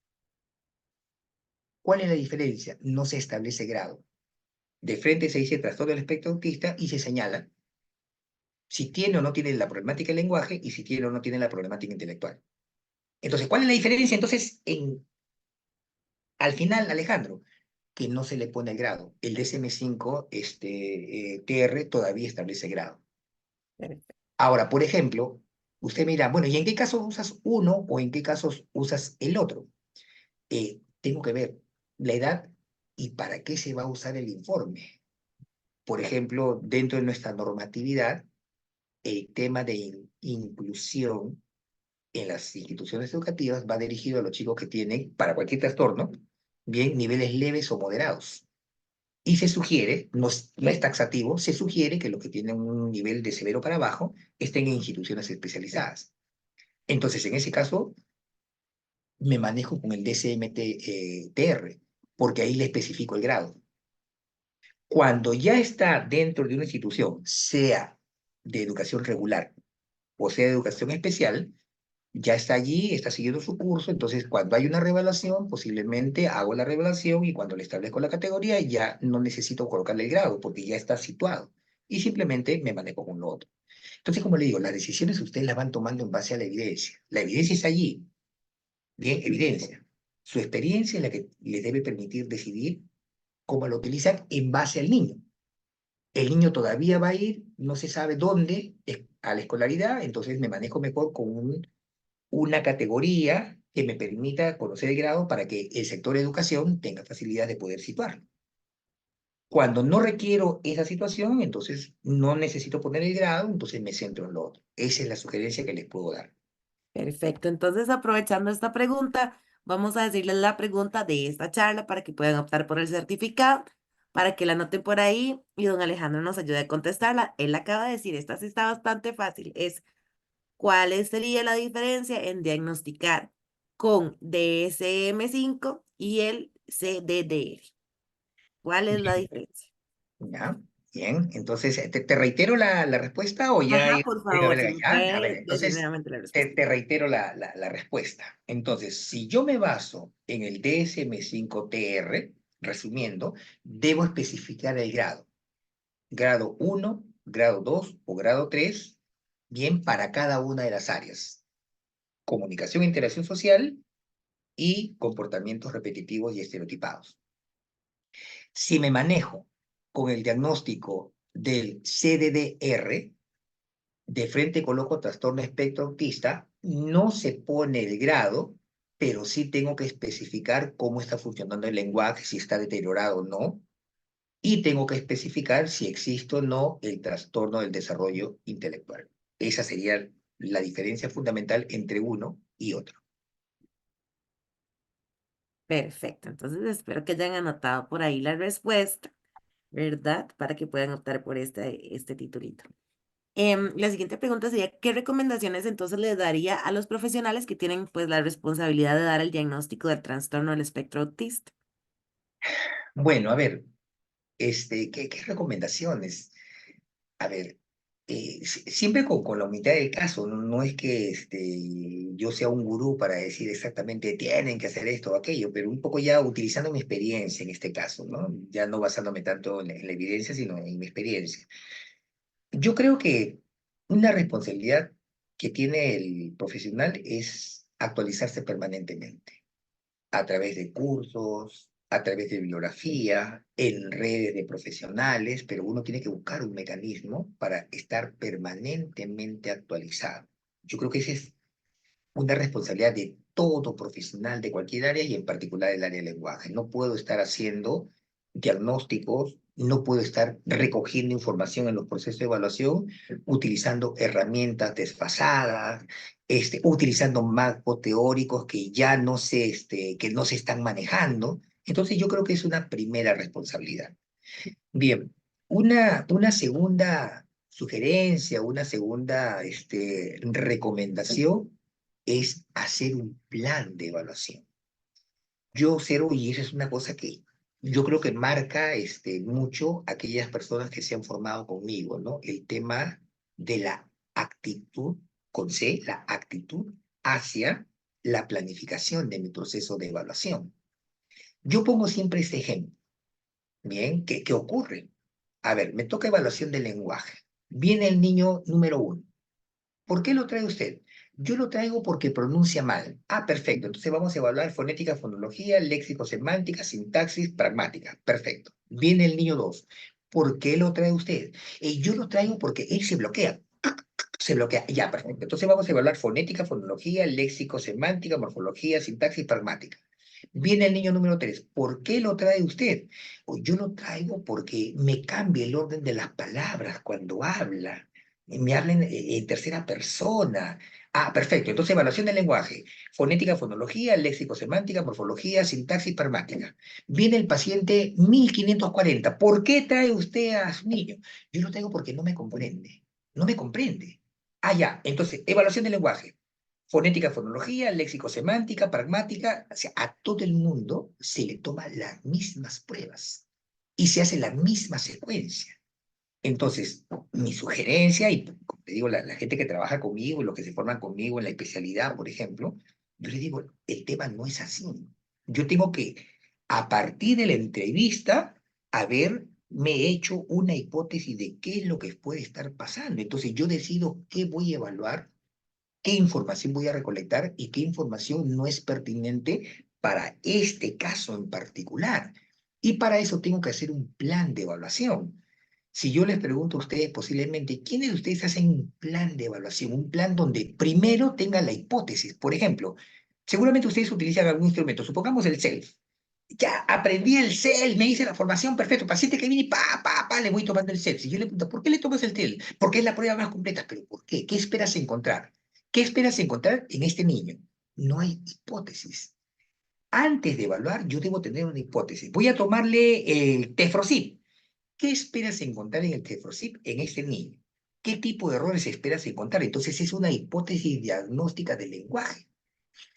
¿Cuál es la diferencia? No se establece grado. De frente se dice trastorno del espectro autista y se señala si tiene o no tiene la problemática del lenguaje y si tiene o no tiene la problemática intelectual. Entonces, ¿cuál es la diferencia? Entonces, al final, Alejandro, que no se le pone el grado. El DSM-5 TR todavía establece grado.
Perfecto.
Ahora, por ejemplo, usted mira, bueno, ¿y en qué casos usas uno o en qué casos usas el otro? Tengo que ver la edad y para qué se va a usar el informe. Por ejemplo, dentro de nuestra normatividad, el tema de inclusión en las instituciones educativas va dirigido a los chicos que tienen, para cualquier trastorno, bien, niveles leves o moderados. Y se sugiere, no es taxativo, se sugiere que los que tienen un nivel de severo para abajo estén en instituciones especializadas. Entonces, en ese caso, me manejo con el DCMT-TR, porque ahí le especifico el grado. Cuando ya está dentro de una institución, sea de educación regular o sea de educación especial, ya está allí, está siguiendo su curso, entonces cuando hay una revelación, posiblemente hago la revelación y cuando le establezco la categoría ya no necesito colocarle el grado porque ya está situado y simplemente me manejo con lo otro. Entonces, como le digo, las decisiones ustedes las van tomando en base a la evidencia. La evidencia está allí, bien, evidencia. Su experiencia es la que les debe permitir decidir cómo lo utilizan en base al niño. El niño todavía va a ir, no se sabe dónde, a la escolaridad, entonces me manejo mejor con una categoría que me permita conocer el grado para que el sector de educación tenga facilidad de poder situarlo. Cuando no requiero esa situación, entonces no necesito poner el grado, entonces me centro en lo otro. Esa es la sugerencia que les puedo dar.
Perfecto. Entonces, aprovechando esta pregunta, vamos a decirles la pregunta de esta charla para que puedan optar por el certificado, para que la anoten por ahí y don Alejandro nos ayude a contestarla. Él acaba de decir, esta sí está bastante fácil, es ¿cuál sería la diferencia en diagnosticar con DSM-5 y el CDDR? ¿Cuál es la
Bien,
diferencia?
¿ya? Bien, entonces, ¿te reitero la respuesta o ya
Ajá, por
a
favor,
ver,
si me
ya? A ver,
puede decir
entonces,
nuevamente la
te,
respuesta.
te reitero la respuesta. Entonces, si yo me baso en el DSM-5-TR, resumiendo, debo especificar el grado. Grado 1, grado 2 o grado 3, bien para cada una de las áreas. Comunicación e interacción social y comportamientos repetitivos y estereotipados. Si me manejo con el diagnóstico del CDDR, de frente coloco trastorno espectro autista, no se pone el grado, pero sí tengo que especificar cómo está funcionando el lenguaje, si está deteriorado o no, y tengo que especificar si existe o no el trastorno del desarrollo intelectual. Esa sería la diferencia fundamental entre uno y otro.
Perfecto. Entonces espero que hayan anotado por ahí la respuesta, ¿verdad? Para que puedan optar por este titulito. La siguiente pregunta sería, ¿qué recomendaciones entonces les daría a los profesionales que tienen pues la responsabilidad de dar el diagnóstico del trastorno del espectro autista?
Bueno, a ver, ¿qué recomendaciones? A ver, siempre con la humildad del caso, no, no es que yo sea un gurú para decir exactamente tienen que hacer esto o aquello, pero un poco ya utilizando mi experiencia en este caso, ¿no? Ya no basándome tanto en la evidencia, sino en mi experiencia. Yo creo que una responsabilidad que tiene el profesional es actualizarse permanentemente a través de cursos, a través de bibliografía, en redes de profesionales, pero uno tiene que buscar un mecanismo para estar permanentemente actualizado. Yo creo que esa es una responsabilidad de todo profesional de cualquier área y en particular el área del lenguaje. No puedo estar haciendo diagnósticos, no puedo estar recogiendo información en los procesos de evaluación utilizando herramientas desfasadas, utilizando marcos teóricos que ya no que no se están manejando. Entonces yo creo que es una primera responsabilidad. Bien, una segunda sugerencia, una segunda recomendación es hacer un plan de evaluación. Yo observo, y eso es una cosa que yo creo que marca mucho aquellas personas que se han formado conmigo, ¿no? El tema de la actitud, con C, la actitud hacia la planificación de mi proceso de evaluación. Yo pongo siempre este ejemplo. Bien, ¿qué ocurre? A ver, me toca evaluación del lenguaje. Viene el niño número 1. ¿Por qué lo trae usted? Yo lo traigo porque pronuncia mal. Ah, perfecto. Entonces vamos a evaluar fonética, fonología, léxico, semántica, sintaxis, pragmática. Perfecto. Viene el niño 2. ¿Por qué lo trae usted? Yo lo traigo porque él se bloquea. Se bloquea. Ya, perfecto. Entonces vamos a evaluar fonética, fonología, léxico, semántica, morfología, sintaxis, pragmática. Viene el niño número 3. ¿Por qué lo trae usted? O yo lo traigo porque me cambia el orden de las palabras cuando habla. Me habla en tercera persona. Ah, perfecto. Entonces, evaluación del lenguaje. Fonética, fonología, léxico, semántica, morfología, sintaxis, pragmática. Viene el paciente 1540. ¿Por qué trae usted a su niño? Yo lo traigo porque no me comprende. No me comprende. Ah, ya. Entonces, evaluación del lenguaje. Fonética, fonología, léxico, semántica, pragmática, o sea, a todo el mundo se le toma las mismas pruebas y se hace la misma secuencia. Entonces, mi sugerencia, y como te digo, la gente que trabaja conmigo, los que se forman conmigo en la especialidad, por ejemplo, yo les digo, el tema no es así. Yo tengo que, a partir de la entrevista, haberme hecho una hipótesis de qué es lo que puede estar pasando. Entonces, yo decido qué voy a evaluar, qué información voy a recolectar y qué información no es pertinente para este caso en particular. Y para eso tengo que hacer un plan de evaluación. Si yo les pregunto a ustedes posiblemente, ¿quiénes de ustedes hacen un plan de evaluación? Un plan donde primero tengan la hipótesis. Por ejemplo, seguramente ustedes utilizan algún instrumento, supongamos el SELF. Ya aprendí el CEL, me hice la formación, perfecto. Paciente que viene, le voy tomando el CEL. Si yo le pregunto, ¿por qué le tomas el CEL? Porque es la prueba más completa. ¿Pero por qué? ¿Qué esperas encontrar? ¿Qué esperas encontrar en este niño? No hay hipótesis. Antes de evaluar, yo debo tener una hipótesis. Voy a tomarle el Tefrosip. ¿Qué esperas encontrar en el Tefrosip en este niño? ¿Qué tipo de errores esperas encontrar? Entonces es una hipótesis diagnóstica del lenguaje.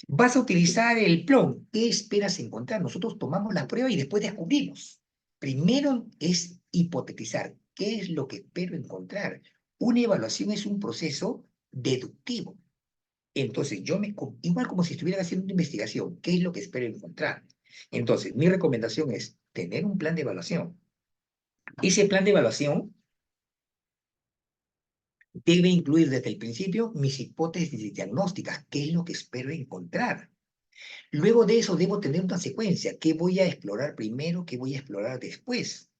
Vas a utilizar el PLON. ¿Qué esperas encontrar? Nosotros tomamos la prueba y después descubrimos. Primero es hipotetizar. ¿Qué es lo que espero encontrar? Una evaluación es un proceso deductivo. Entonces, igual como si estuviera haciendo una investigación, ¿qué es lo que espero encontrar? Entonces, mi recomendación es tener un plan de evaluación. Ese plan de evaluación debe incluir desde el principio mis hipótesis diagnósticas, qué es lo que espero encontrar. Luego de eso debo tener una secuencia. ¿Qué voy a explorar primero? ¿Qué voy a explorar después?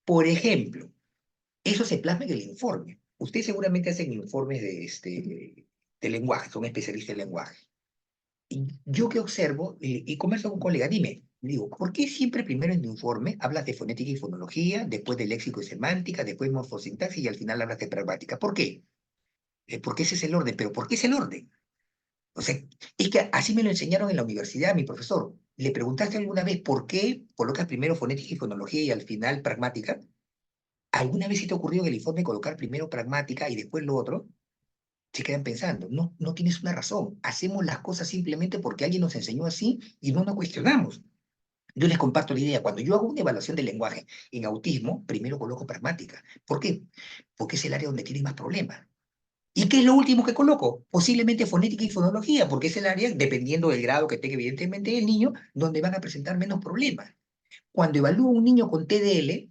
Por ejemplo, eso se plasma en el informe. ustedes seguramente hacen informes de lenguaje, son especialistas en lenguaje. Y yo que observo, y converso con un colega, dime, le digo, ¿por qué siempre primero en tu informe hablas de fonética y fonología, después de léxico y semántica, después morfosintaxis y al final hablas de pragmática? ¿Por qué? Porque ese es el orden, pero ¿por qué es el orden? O sea, es que así me lo enseñaron en la universidad, mi profesor. ¿Le preguntaste alguna vez por qué colocas primero fonética y fonología y al final pragmática? ¿Alguna vez se te ocurrió en el informe colocar primero pragmática y después lo otro? Se quedan pensando, no, no tienes una razón. Hacemos las cosas simplemente porque alguien nos enseñó así y no nos cuestionamos. Yo les comparto la idea. Cuando yo hago una evaluación del lenguaje en autismo, primero coloco pragmática. ¿Por qué? Porque es el área donde tiene más problemas. ¿Y qué es lo último que coloco? Posiblemente fonética y fonología, porque es el área, dependiendo del grado que tenga evidentemente el niño, donde van a presentar menos problemas. Cuando evalúo a un niño con TDL,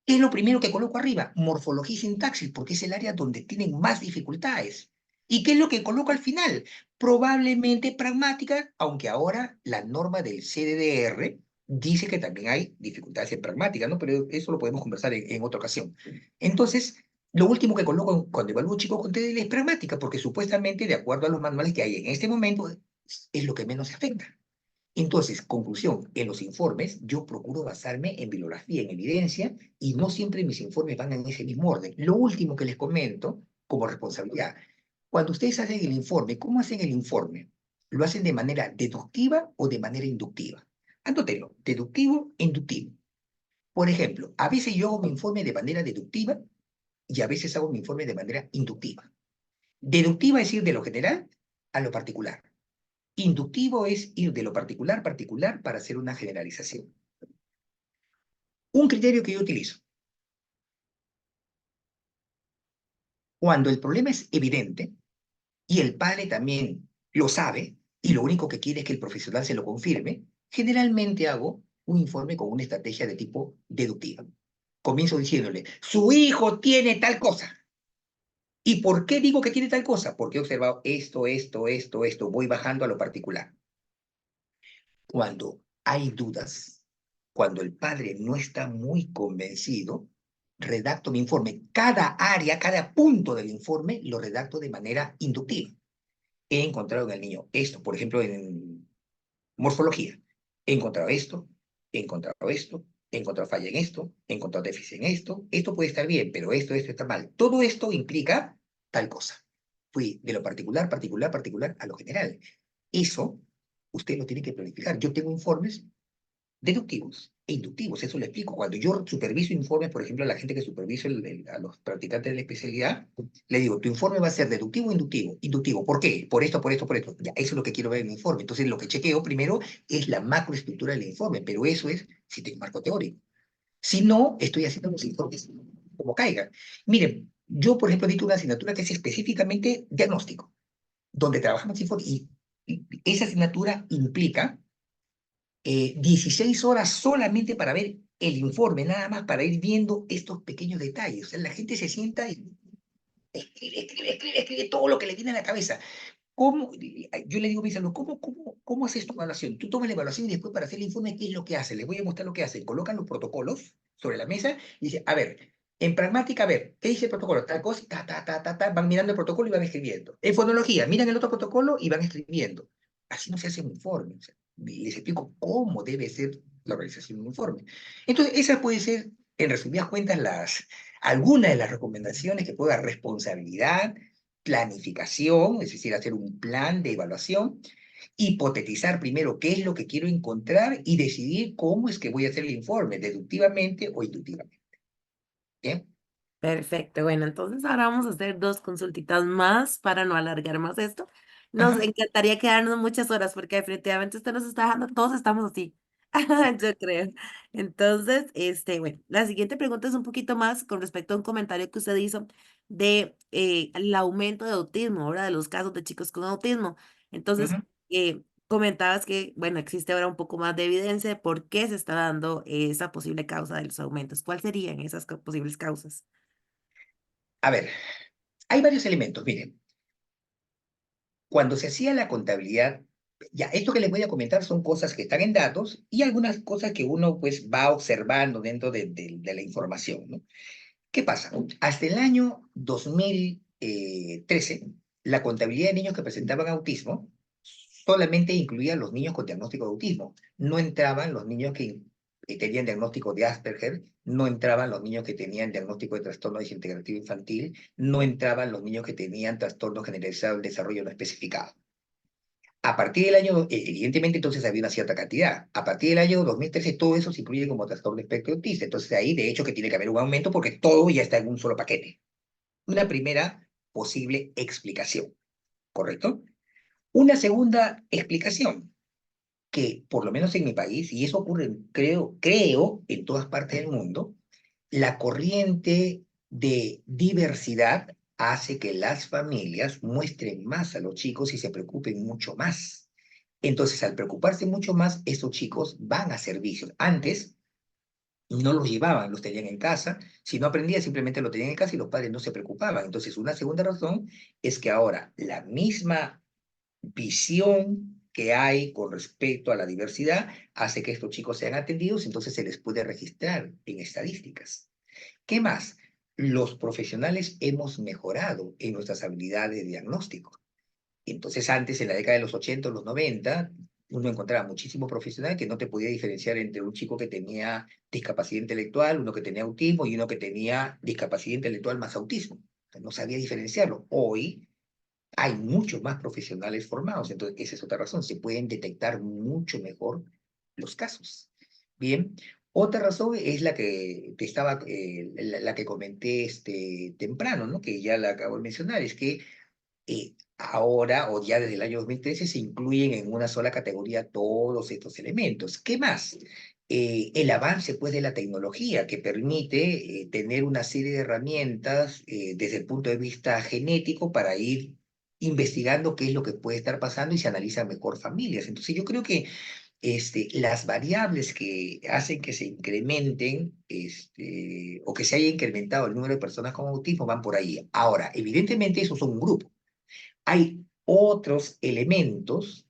¿qué es lo primero que coloco arriba? Morfología y sintaxis, porque es el área donde tienen más dificultades. ¿Y qué es lo que coloco al final? Probablemente pragmática, aunque ahora la norma del CDDR dice que también hay dificultades en pragmática, ¿no? Pero eso lo podemos conversar en otra ocasión. Entonces, lo último que coloco cuando evalúo chicos con TDL es pragmática, porque supuestamente, de acuerdo a los manuales que hay en este momento, es lo que menos se afecta. Entonces, conclusión, en los informes yo procuro basarme en bibliografía, en evidencia, y no siempre mis informes van en ese mismo orden. Lo último que les comento como responsabilidad, cuando ustedes hacen el informe, ¿cómo hacen el informe? ¿Lo hacen de manera deductiva o de manera inductiva? Anótelo, deductivo, inductivo. Por ejemplo, a veces yo hago mi informe de manera deductiva y a veces hago mi informe de manera inductiva. Deductiva es ir de lo general a lo particular. Inductivo es ir de lo particular particular para hacer una generalización. Un criterio que yo utilizo. Cuando el problema es evidente y el padre también lo sabe y lo único que quiere es que el profesional se lo confirme, generalmente hago un informe con una estrategia de tipo deductiva. Comienzo diciéndole, su hijo tiene tal cosa. ¿Y por qué digo que tiene tal cosa? Porque he observado esto. Voy bajando a lo particular. Cuando hay dudas, cuando el padre no está muy convencido, redacto mi informe. Cada área, cada punto del informe lo redacto de manera inductiva. He encontrado en el niño esto, por ejemplo, en morfología. He encontrado esto, he encontrado esto, he encontrado falla en esto, he encontrado déficit en esto. Esto puede estar bien, pero esto está mal. Todo esto implica tal cosa. Fui de lo particular a lo general. Eso usted lo tiene que planificar. Yo tengo informes deductivos e inductivos, eso lo explico. Cuando yo superviso informes, por ejemplo, a la gente que superviso a los practicantes de la especialidad, le digo, tu informe va a ser deductivo o inductivo. Inductivo, ¿por qué? Por esto. Ya, eso es lo que quiero ver en mi informe. Entonces, lo que chequeo primero es la macroestructura del informe, pero eso es si tengo marco teórico. Si no, estoy haciendo los informes como caigan. Miren, yo, por ejemplo, dicto una asignatura que es específicamente diagnóstico, donde trabajamos informes y esa asignatura implica 16 horas solamente para ver el informe, nada más para ir viendo estos pequeños detalles. O sea, la gente se sienta y escribe todo lo que le viene a la cabeza. ¿Cómo? Yo le digo a mis alumnos, ¿cómo haces tu evaluación? Tú tomas la evaluación y después para hacer el informe, ¿qué es lo que hace? Les voy a mostrar lo que hacen. Colocan los protocolos sobre la mesa y dicen, a ver, en pragmática, a ver, ¿qué dice el protocolo? Tal cosa, van mirando el protocolo y van escribiendo. En fonología, miran el otro protocolo y van escribiendo. Así no se hace un informe. O sea, les explico cómo debe ser la organización de un informe. Entonces, esas pueden ser, en resumidas cuentas, algunas de las recomendaciones que puedo dar responsabilidad, planificación, es decir, hacer un plan de evaluación, hipotetizar primero qué es lo que quiero encontrar y decidir cómo es que voy a hacer el informe, deductivamente o inductivamente. ¿Bien?
Perfecto, bueno, entonces ahora vamos a hacer dos consultitas más para no alargar más esto. Nos
Ajá.
encantaría quedarnos muchas horas porque definitivamente usted nos está dejando, todos estamos así, yo creo. Entonces, bueno, la siguiente pregunta es un poquito más con respecto a un comentario que usted hizo de el aumento de autismo, ahora de los casos de chicos con autismo. Entonces,
Ujú.
comentabas que, bueno, existe ahora un poco más de evidencia de por qué se está dando esa posible causa de los aumentos. ¿Cuáles serían esas posibles causas?
A ver, hay varios elementos. Miren, cuando se hacía la contabilidad, ya, esto que les voy a comentar son cosas que están en datos y algunas cosas que uno pues va observando dentro de la información, ¿no? ¿Qué pasa? Hasta el año 2013, la contabilidad de niños que presentaban autismo solamente incluía a los niños con diagnóstico de autismo. No entraban los niños que tenían diagnóstico de Asperger, no entraban los niños que tenían diagnóstico de trastorno desintegrativo infantil, no entraban los niños que tenían trastorno generalizado del desarrollo no especificado. A partir del año, evidentemente entonces había una cierta cantidad. A partir del año 2013 todo eso se incluye como trastorno de espectro autista. Entonces ahí de hecho que tiene que haber un aumento porque todo ya está en un solo paquete. Una primera posible explicación, ¿correcto? Una segunda explicación, que por lo menos en mi país, y eso ocurre, creo, en todas partes del mundo, la corriente de diversidad hace que las familias muestren más a los chicos y se preocupen mucho más. Entonces, al preocuparse mucho más, esos chicos van a servicios. Antes no los llevaban, los tenían en casa. Si no aprendía, simplemente lo tenían en casa y los padres no se preocupaban. Entonces, una segunda razón es que ahora la misma visión que hay con respecto a la diversidad hace que estos chicos sean atendidos, entonces se les puede registrar en estadísticas. ¿Qué más? Los profesionales hemos mejorado en nuestras habilidades de diagnóstico. Entonces antes, en la década de los 80 o los 90, uno encontraba muchísimos profesionales que no te podía diferenciar entre un chico que tenía discapacidad intelectual, uno que tenía autismo y uno que tenía discapacidad intelectual más autismo. No sabía diferenciarlo. Hoy hay muchos más profesionales formados, entonces esa es otra razón, se pueden detectar mucho mejor los casos. Bien, otra razón es la que te estaba, la que comenté temprano, ¿no? Que ya la acabo de mencionar, es que ahora o ya desde el año 2013 se incluyen en una sola categoría todos estos elementos. ¿Qué más? El avance pues de la tecnología que permite tener una serie de herramientas desde el punto de vista genético para ir investigando qué es lo que puede estar pasando y se analizan mejor familias. Entonces yo creo que las variables que hacen que se incrementen o que se haya incrementado el número de personas con autismo van por ahí. Ahora, evidentemente esos son un grupo. Hay otros elementos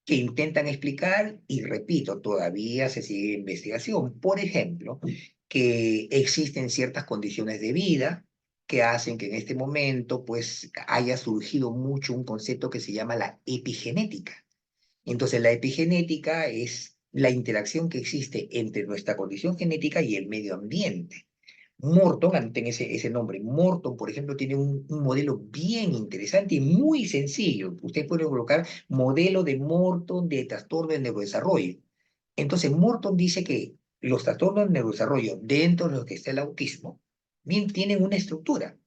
que intentan explicar y repito, todavía se sigue investigación. Por ejemplo, que existen ciertas condiciones de vida que hacen que en este momento pues haya surgido mucho un concepto que se llama la epigenética. Entonces la epigenética es la interacción que existe entre nuestra condición genética y el medio ambiente. Morton, anoten ese nombre, Morton, por ejemplo, tiene un modelo bien interesante y muy sencillo. Usted puede colocar modelo de Morton de trastorno de neurodesarrollo. Entonces, Morton dice que los trastornos de neurodesarrollo, dentro de los que está el autismo, bien tienen una estructura.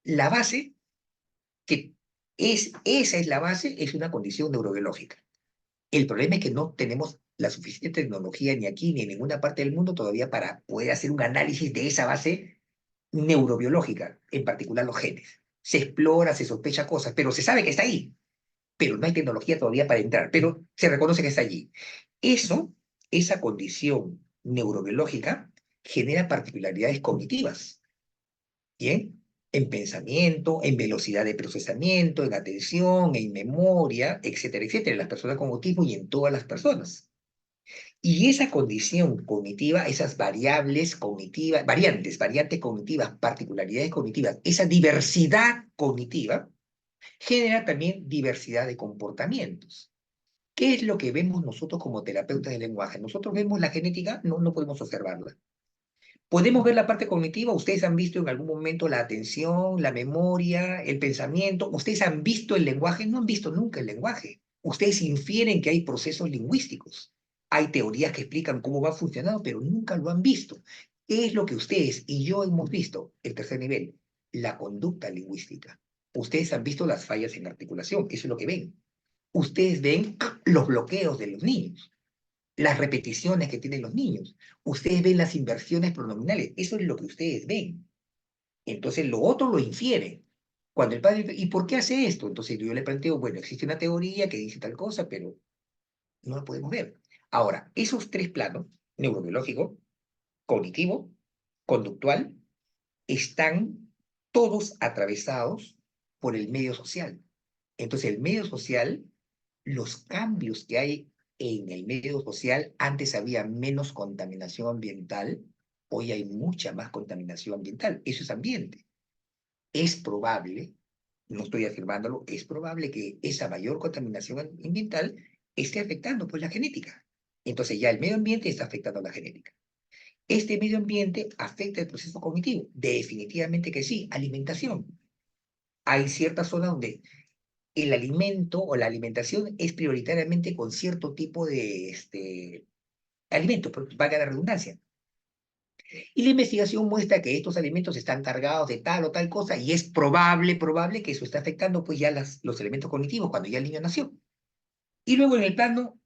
La base, esa es la base, es una condición neurobiológica. El problema es que no tenemos la suficiente tecnología ni aquí ni en ninguna parte del mundo todavía para poder hacer un análisis de esa base neurobiológica, en particular los genes. Se explora, se sospecha cosas, pero se sabe que está ahí, pero no hay tecnología todavía para entrar, pero se reconoce que está allí. Eso, esa condición neurobiológica genera particularidades cognitivas, ¿bien? En pensamiento, en velocidad de procesamiento, en atención, en memoria, etcétera, etcétera, en las personas con autismo y en todas las personas. Y esa condición cognitiva, esas variables cognitivas, variantes cognitivas, particularidades cognitivas, esa diversidad cognitiva genera también diversidad de comportamientos. ¿Qué es lo que vemos nosotros como terapeutas del lenguaje? Nosotros vemos la genética, no, no podemos observarla. Podemos ver la parte cognitiva, ustedes han visto en algún momento la atención, la memoria, el pensamiento, ustedes han visto el lenguaje, no han visto nunca el lenguaje. Ustedes infieren que hay procesos lingüísticos, hay teorías que explican cómo va funcionando, pero nunca lo han visto. ¿Qué es lo que ustedes y yo hemos visto? El tercer nivel, la conducta lingüística. Ustedes han visto las fallas en la articulación, eso es lo que ven. Ustedes ven los bloqueos de los niños, las repeticiones que tienen los niños. Ustedes ven las inversiones pronominales. Eso es lo que ustedes ven. Entonces, lo otro lo infieren. Cuando el padre, ¿y por qué hace esto? Entonces yo le planteo, bueno, existe una teoría que dice tal cosa, pero no la podemos ver. Ahora, esos tres planos, neurobiológico, cognitivo, conductual, están todos atravesados por el medio social. Entonces, el medio social, los cambios que hay en el medio social, antes había menos contaminación ambiental, Hoy hay mucha más contaminación ambiental. Eso es ambiente. Es probable, no estoy afirmándolo, es probable que esa mayor contaminación ambiental esté afectando pues la genética. Entonces ya el medio ambiente está afectando la genética. ¿Este medio ambiente afecta el proceso cognitivo? Definitivamente que sí. Alimentación. Hay ciertas zonas donde el alimento o la alimentación es prioritariamente con cierto tipo de alimento, valga la redundancia. Y la investigación muestra que estos alimentos están cargados de tal o tal cosa y es probable que eso esté afectando pues ya los elementos cognitivos cuando ya el niño nació. Y luego en el plano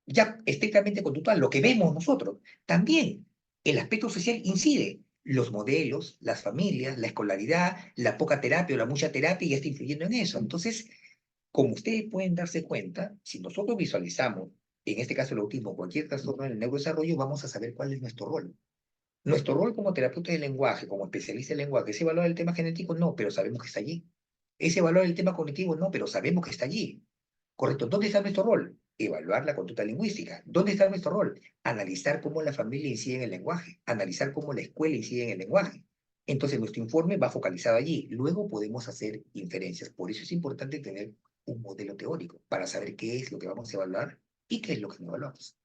ya estrictamente conductual, lo que vemos nosotros, también el aspecto social incide. Los modelos, las familias, la escolaridad, la poca terapia o la mucha terapia ya está influyendo en eso. Entonces, como ustedes pueden darse cuenta, si nosotros visualizamos, en este caso el autismo, cualquier trastorno en el neurodesarrollo, vamos a saber cuál es nuestro rol. Nuestro rol como terapeuta del lenguaje, como especialista en lenguaje, ¿es evaluar el tema genético? No, pero sabemos que está allí. ¿Es evaluar el tema cognitivo? No, pero sabemos que está allí. Correcto. ¿Dónde está nuestro rol? Evaluar la conducta lingüística. ¿Dónde está nuestro rol? Analizar cómo la familia incide en el lenguaje, analizar cómo la escuela incide en el lenguaje. Entonces, nuestro informe va focalizado allí. Luego podemos hacer inferencias. Por eso es importante tener un modelo teórico para saber qué es lo que vamos a evaluar y qué es lo que no evaluamos,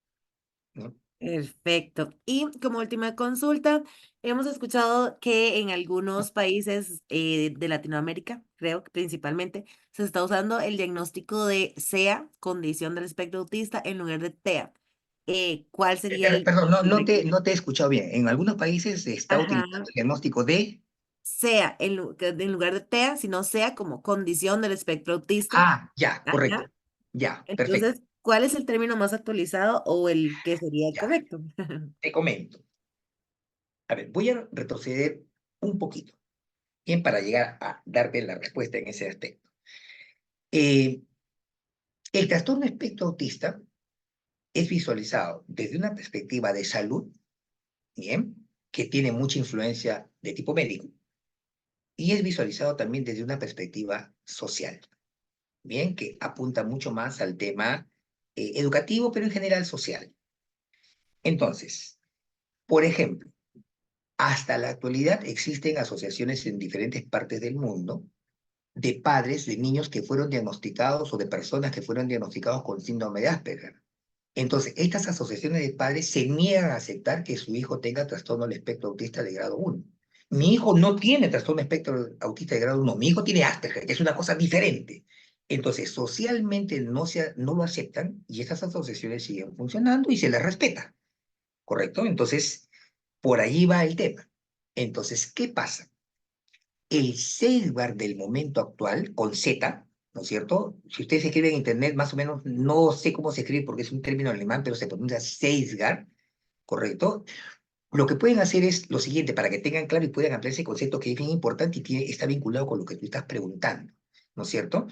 ¿no?
Perfecto. Y como última consulta, hemos escuchado que en algunos países de Latinoamérica, creo que principalmente, se está usando el diagnóstico de SEA, condición del espectro autista, en lugar de TEA. ¿Cuál sería el
Perdón,
correcto?
no te he escuchado bien. En algunos países se está utilizando
Ajá.
el diagnóstico de...
SEA, en lugar de TEA, sino SEA como condición del espectro autista.
Ah, ya, correcto.
Ajá.
Ya, perfecto.
Entonces, ¿cuál es el término más actualizado o el que sería el
Ya,
correcto?
te comento. A ver, voy a retroceder un poquito, bien, para llegar a darte la respuesta en ese aspecto. Eh, el trastorno espectro autista es visualizado desde una perspectiva de salud, bien, que tiene mucha influencia de tipo médico, y es visualizado también desde una perspectiva social, bien, que apunta mucho más al tema educativo, pero en general social. Entonces, por ejemplo, hasta la actualidad existen asociaciones en diferentes partes del mundo de padres de niños que fueron diagnosticados o de personas que fueron diagnosticados con síndrome de Asperger. Entonces, estas asociaciones de padres se niegan a aceptar que su hijo tenga trastorno del espectro autista de grado 1. Mi hijo no tiene trastorno espectro autista de grado 1, mi hijo tiene Asperger, que es una cosa diferente. Entonces, socialmente no lo aceptan y estas asociaciones siguen funcionando y se les respeta, ¿correcto? Entonces, por ahí va el tema. Entonces, ¿qué pasa? El safeguard del momento actual, con Z, ¿no es cierto? Si ustedes escriben en internet, más o menos, no sé cómo se escribe porque es un término alemán, pero se pronuncia safeguard, ¿correcto? Lo que pueden hacer es lo siguiente, para que tengan claro y puedan ampliar ese concepto que es bien importante y está vinculado con lo que tú estás preguntando, ¿no es cierto?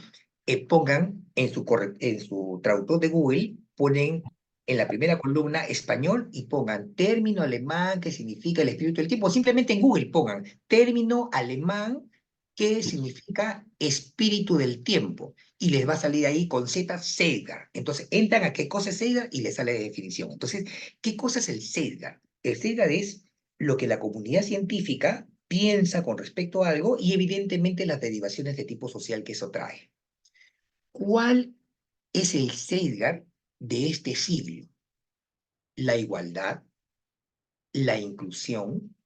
Pongan en su traductor de Google, ponen en la primera columna español y pongan término alemán que significa el espíritu del tiempo. Simplemente en Google pongan término alemán que significa espíritu del tiempo y les va a salir ahí con Z, Seigar. Entonces entran a qué cosa es Seigar y les sale la definición. Entonces, ¿qué cosa es el Seigar? El Seigar es lo que la comunidad científica piensa con respecto a algo y evidentemente las derivaciones de tipo social que eso trae. ¿Cuál es el Seigar de este siglo? La igualdad, la inclusión,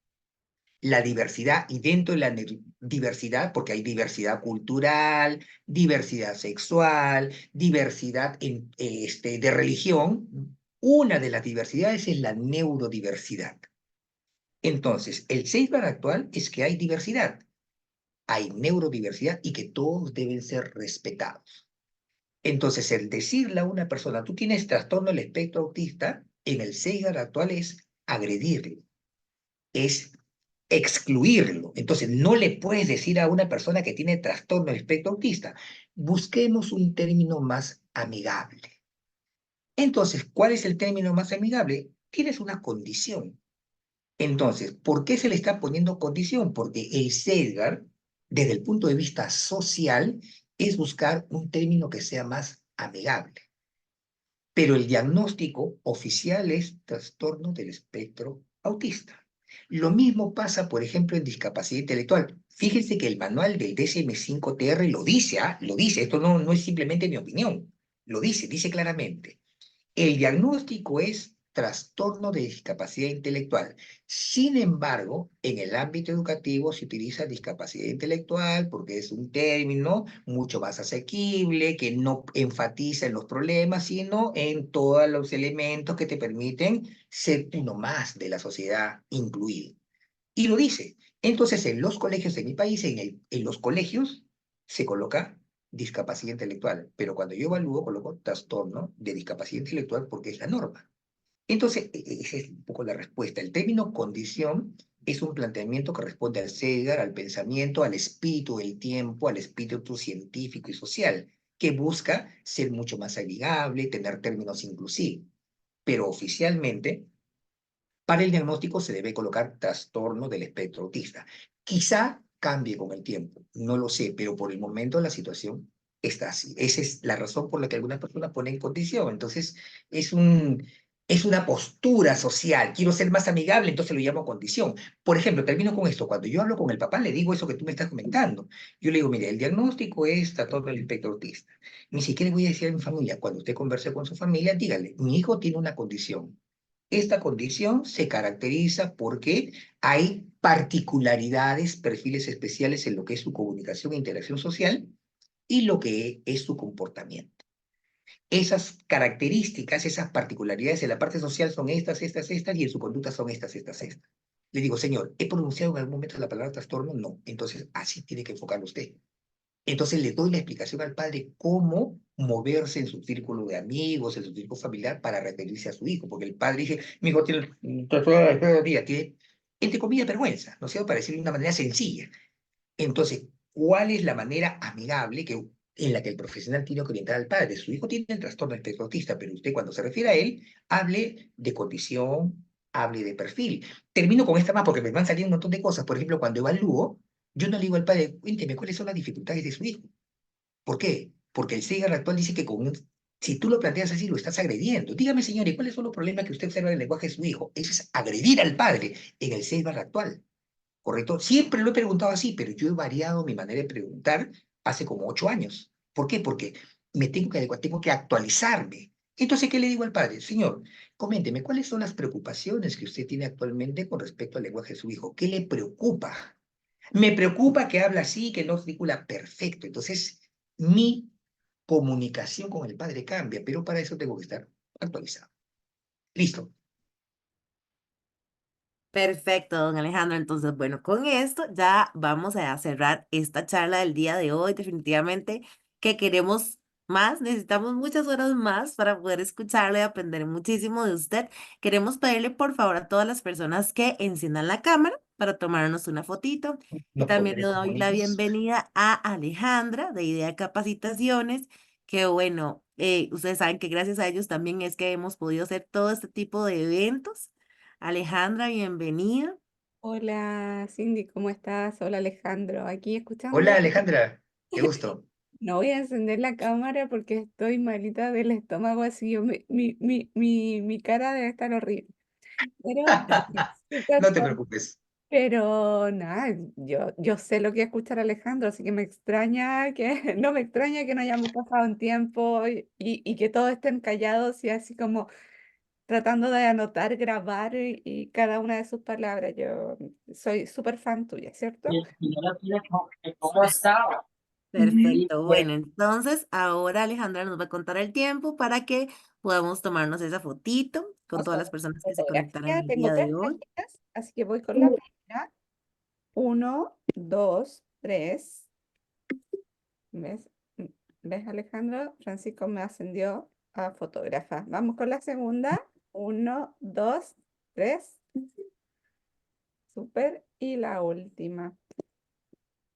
la diversidad y dentro de la diversidad, porque hay diversidad cultural, diversidad sexual, diversidad de religión, una de las diversidades es la neurodiversidad. Entonces, el safeguard actual es que hay diversidad, hay neurodiversidad y que todos deben ser respetados. Entonces, el decirle a una persona, tú tienes trastorno del espectro autista, en el safeguard actual es agredirlo, es excluirlo. Entonces, no le puedes decir a una persona que tiene trastorno del espectro autista, busquemos un término más amigable. Entonces, ¿cuál es el término más amigable? Tienes una condición. Entonces, ¿por qué se le está poniendo condición? Porque el safeguard, desde el punto de vista social, es buscar un término que sea más amigable. Pero el diagnóstico oficial es trastorno del espectro autista. Lo mismo pasa, por ejemplo, en discapacidad intelectual. Fíjense que el manual del DSM-5-TR lo dice, ¿ah? Lo dice, esto no es simplemente mi opinión, lo dice claramente. El diagnóstico es trastorno de discapacidad intelectual. Sin embargo, en el ámbito educativo se utiliza discapacidad intelectual porque es un término mucho más asequible, que no enfatiza en los problemas, sino en todos los elementos que te permiten ser uno más de la sociedad incluido. Y lo dice. Entonces, en los colegios de mi país, en los colegios, se coloca discapacidad intelectual, pero cuando yo evalúo, coloco trastorno de discapacidad intelectual porque es la norma. Entonces, esa es un poco la respuesta. El término condición es un planteamiento que responde al CEDAR, al pensamiento, al espíritu del tiempo, al espíritu científico y social, que busca ser mucho más amigable, tener términos inclusivos. Pero oficialmente, para el diagnóstico se debe colocar trastorno del espectro autista. Quizá cambie con el tiempo, no lo sé, pero por el momento la situación está así. Esa es la razón por la que algunas personas ponen condición. Entonces, es es una postura social. Quiero ser más amigable, entonces lo llamo condición. Por ejemplo, termino con esto. Cuando yo hablo con el papá, le digo eso que tú me estás comentando. Yo le digo, mire, el diagnóstico es trastorno del espectro autista. Ni siquiera le voy a decir a mi familia, cuando usted converse con su familia, dígale, mi hijo tiene una condición. Esta condición se caracteriza porque hay particularidades, perfiles especiales en lo que es su comunicación e interacción social y lo que es su comportamiento. Esas características, esas particularidades en la parte social son estas, y en su conducta son estas. Le digo, señor, ¿he pronunciado en algún momento la palabra trastorno? No. Entonces, así tiene que enfocarlo usted. Entonces le doy la explicación al padre cómo moverse en su círculo de amigos, en su círculo familiar para referirse a su hijo, porque el padre dice, mi hijo tiene, tiene, entre comillas, vergüenza, ¿no es cierto? Para decirlo de una manera sencilla. Entonces, ¿cuál es la manera amigable en la que el profesional tiene que orientar al padre? Su hijo tiene el trastorno espectro autista, pero usted cuando se refiere a él, hable de condición, hable de perfil. Termino con esta más porque me van saliendo un montón de cosas. Por ejemplo, cuando evalúo, yo no le digo al padre, cuénteme cuáles son las dificultades de su hijo. ¿Por qué? Porque el CEIGAR actual dice que si tú lo planteas así, lo estás agrediendo. Dígame, señor, ¿y cuáles son los problemas que usted observa en el lenguaje de su hijo? Eso es agredir al padre en el CEIGAR actual. ¿Correcto? Siempre lo he preguntado así, pero yo he variado mi manera de preguntar hace como 8 años. ¿Por qué? Porque me tengo que adecuar, tengo que actualizarme. Entonces, ¿qué le digo al padre? Señor, coménteme, ¿cuáles son las preocupaciones que usted tiene actualmente con respecto al lenguaje de su hijo? ¿Qué le preocupa? Me preocupa que habla así, que no articula perfecto. Entonces, mi comunicación con el padre cambia, pero para eso tengo que estar actualizado. Listo.
Perfecto, don Alejandro. Entonces, bueno, con esto ya vamos a cerrar esta charla del día de hoy. Definitivamente que queremos más, necesitamos muchas horas más para poder escucharle y aprender muchísimo de usted. Queremos pedirle por favor a todas las personas que enciendan la cámara para tomarnos una fotito. Y
Nos
también le
ponemos
doy la
bonitos.
bienvenida a Alejandra de Idea Capacitaciones, que bueno, ustedes saben que gracias a ellos también es que hemos podido hacer todo este tipo de eventos. Alejandra, bienvenida.
Hola Cindy, ¿cómo estás? Hola Alejandro, aquí
Hola,
escuchando.
Alejandra. Qué gusto.
No voy a encender la cámara porque estoy malita del estómago, así yo mi cara debe estar horrible. Pero súper
No te
bien.
preocupes.
Pero nada, yo sé lo que es escuchar a Alejandro, así que me extraña que, no me extraña que no hayamos pasado un tiempo y que todos estén callados y así como tratando de anotar, grabar y cada una de sus palabras. Yo soy súper fan tuya, ¿cierto?
¿Cómo está?
Perfecto. Bueno, entonces ahora Alejandra nos va a contar el tiempo para que podamos tomarnos esa fotito con
Paso
todas
a
las
la
personas que se conectaran
fotografía.
el
Tengo
día
tres
de hoy.
cajitas, así que voy con la primera. Uno, dos, tres. ¿Ves? ¿Ves, Alejandro? Francisco me ascendió a fotógrafa. Vamos con la segunda. Uno, dos, tres. Súper. Y la última.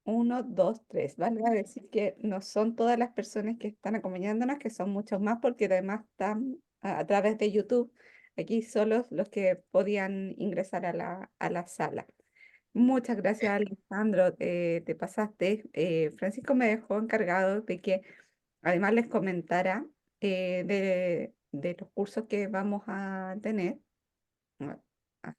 Uno, dos, tres. Vale a decir que no son todas las personas que están acompañándonos, que son muchos más, porque además están a través de YouTube. Aquí solo los que podían ingresar a a la sala. Muchas gracias, Alejandro. Te pasaste. Francisco me dejó encargado de que además les comentara de los cursos que vamos a tener. Ah, ah,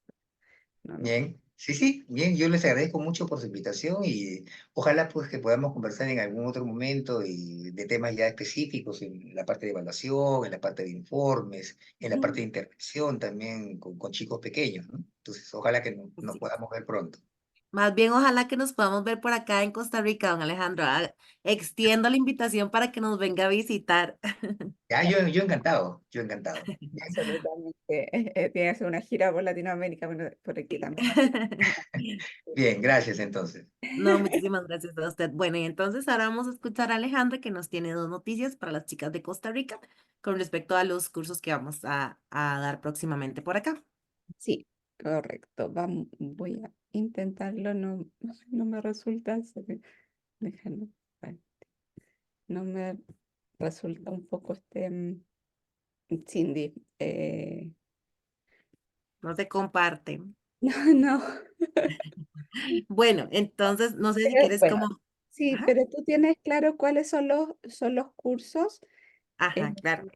No, no.
Bien, sí, sí, bien, yo les agradezco mucho por su invitación y ojalá pues que podamos conversar en algún otro momento y de temas ya específicos en la parte de evaluación, en la parte de informes, en la parte de intervención también con chicos pequeños, ¿no? Entonces, ojalá que nos
Sí.
podamos ver pronto.
Más bien, ojalá que nos podamos ver por acá en Costa Rica, don Alejandro. Extiendo la invitación para que nos venga a visitar.
Ya, yo encantado, yo encantado. Bien,
Absolutamente. Tiene que hacer una gira por Latinoamérica, bueno, por aquí
Sí.
también.
bien, gracias entonces.
No, muchísimas gracias a usted. Bueno, y entonces ahora vamos a escuchar a Alejandra que nos tiene dos noticias para las chicas de Costa Rica con respecto a los cursos que vamos a dar próximamente por acá.
Sí, correcto. Vamos, voy a intentarlo. No, no me resulta. Déjalo. Bueno, no me resulta un poco Cindy.
No se comparten.
No, no.
Bueno, entonces no sé si
Pero,
quieres
bueno,
como...
sí,
Ajá,
pero tú tienes claro cuáles son los cursos.
ajá,
Eh,
claro.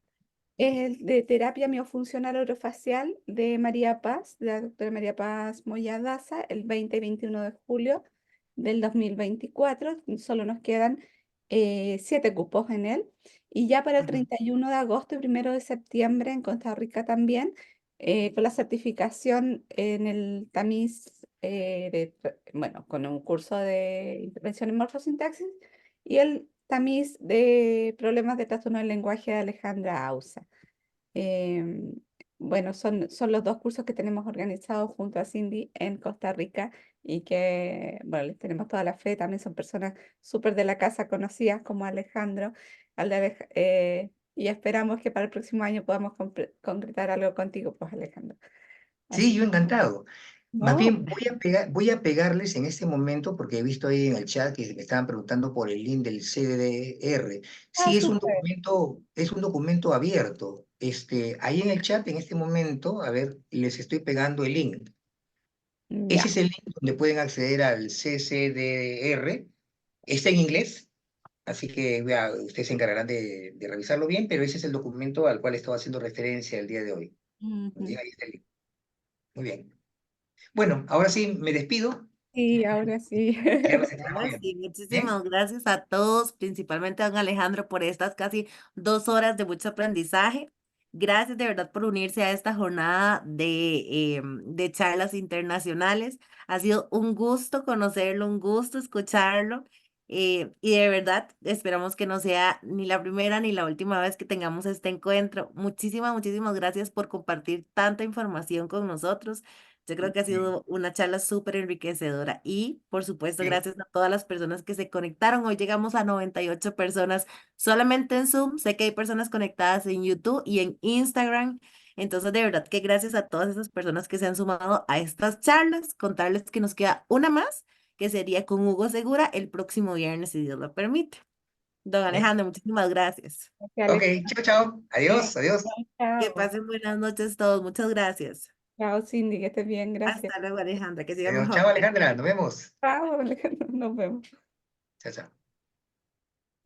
es el de terapia miofuncional orofacial de María Paz, de la doctora María Paz Moya Daza, el 20 y 21 de julio del 2024. Solo nos quedan 7 cupos en él. Y ya para el
Ujú.
31 de agosto y 1 de septiembre en Costa Rica también, con la certificación en el tamiz, bueno, con un curso de intervención en morfosintaxis y el tamiz de problemas de trastorno del lenguaje de Alejandra Ausa. Em, bueno, son los dos cursos que tenemos organizados junto a Cindy en Costa Rica y que, bueno, les tenemos toda la fe. También son personas súper de la casa conocidas como Alejandro. Y esperamos que para el próximo año podamos concretar algo contigo, pues Alejandro.
Sí,
Así,
yo encantado. Más
¿no?
bien, voy a pegarles en este momento, porque he visto ahí en el chat que me estaban preguntando por el link del CDR.
Ah,
Sí,
súper.
es un documento abierto. Ahí en el chat, en este momento, a ver, les estoy pegando el link. Ese
Ya.
es el link donde pueden acceder al CCDR. Está en inglés, así que vea, ustedes se encargarán de revisarlo bien, pero ese es el documento al cual estaba haciendo referencia el día de hoy.
Ujú.
Bien, ahí está el link. Muy bien. Bueno, ahora sí me despido.
Sí, ahora sí.
Ya nos estaremos
Ahora
viendo.
sí,
Bien.
muchísimas gracias a todos, principalmente a don Alejandro, por estas casi 2 horas de mucho aprendizaje. Gracias de verdad por unirse a esta jornada de charlas internacionales. Ha sido un gusto conocerlo, un gusto escucharlo. Y de verdad esperamos que no sea ni la primera ni la última vez que tengamos este encuentro. Muchísimas, muchísimas gracias por compartir tanta información con nosotros. Yo creo que ha
Bien.
sido una charla súper enriquecedora y, por supuesto,
Bien.
gracias a todas las personas que se conectaron. Hoy llegamos a 98 personas solamente en Zoom. Sé que hay personas conectadas en YouTube y en Instagram. Entonces, de verdad que gracias a todas esas personas que se han sumado a estas charlas, contarles que nos queda una más, que sería con Hugo Segura el próximo viernes, si Dios lo permite. Don
Bien.
Alejandro, muchísimas gracias.
Gracias,
Ok,
Alejandro.
chao, chao. Adiós, adiós.
Que
Chao.
pasen buenas noches todos. Muchas gracias.
Chao, Cindy, que estés bien. Gracias.
Hasta luego, Alejandra. Que siga
Adiós. Chao,
mejor.
Alejandra. Nos vemos.
Chao, Alejandro. Nos vemos.
Chao, chao.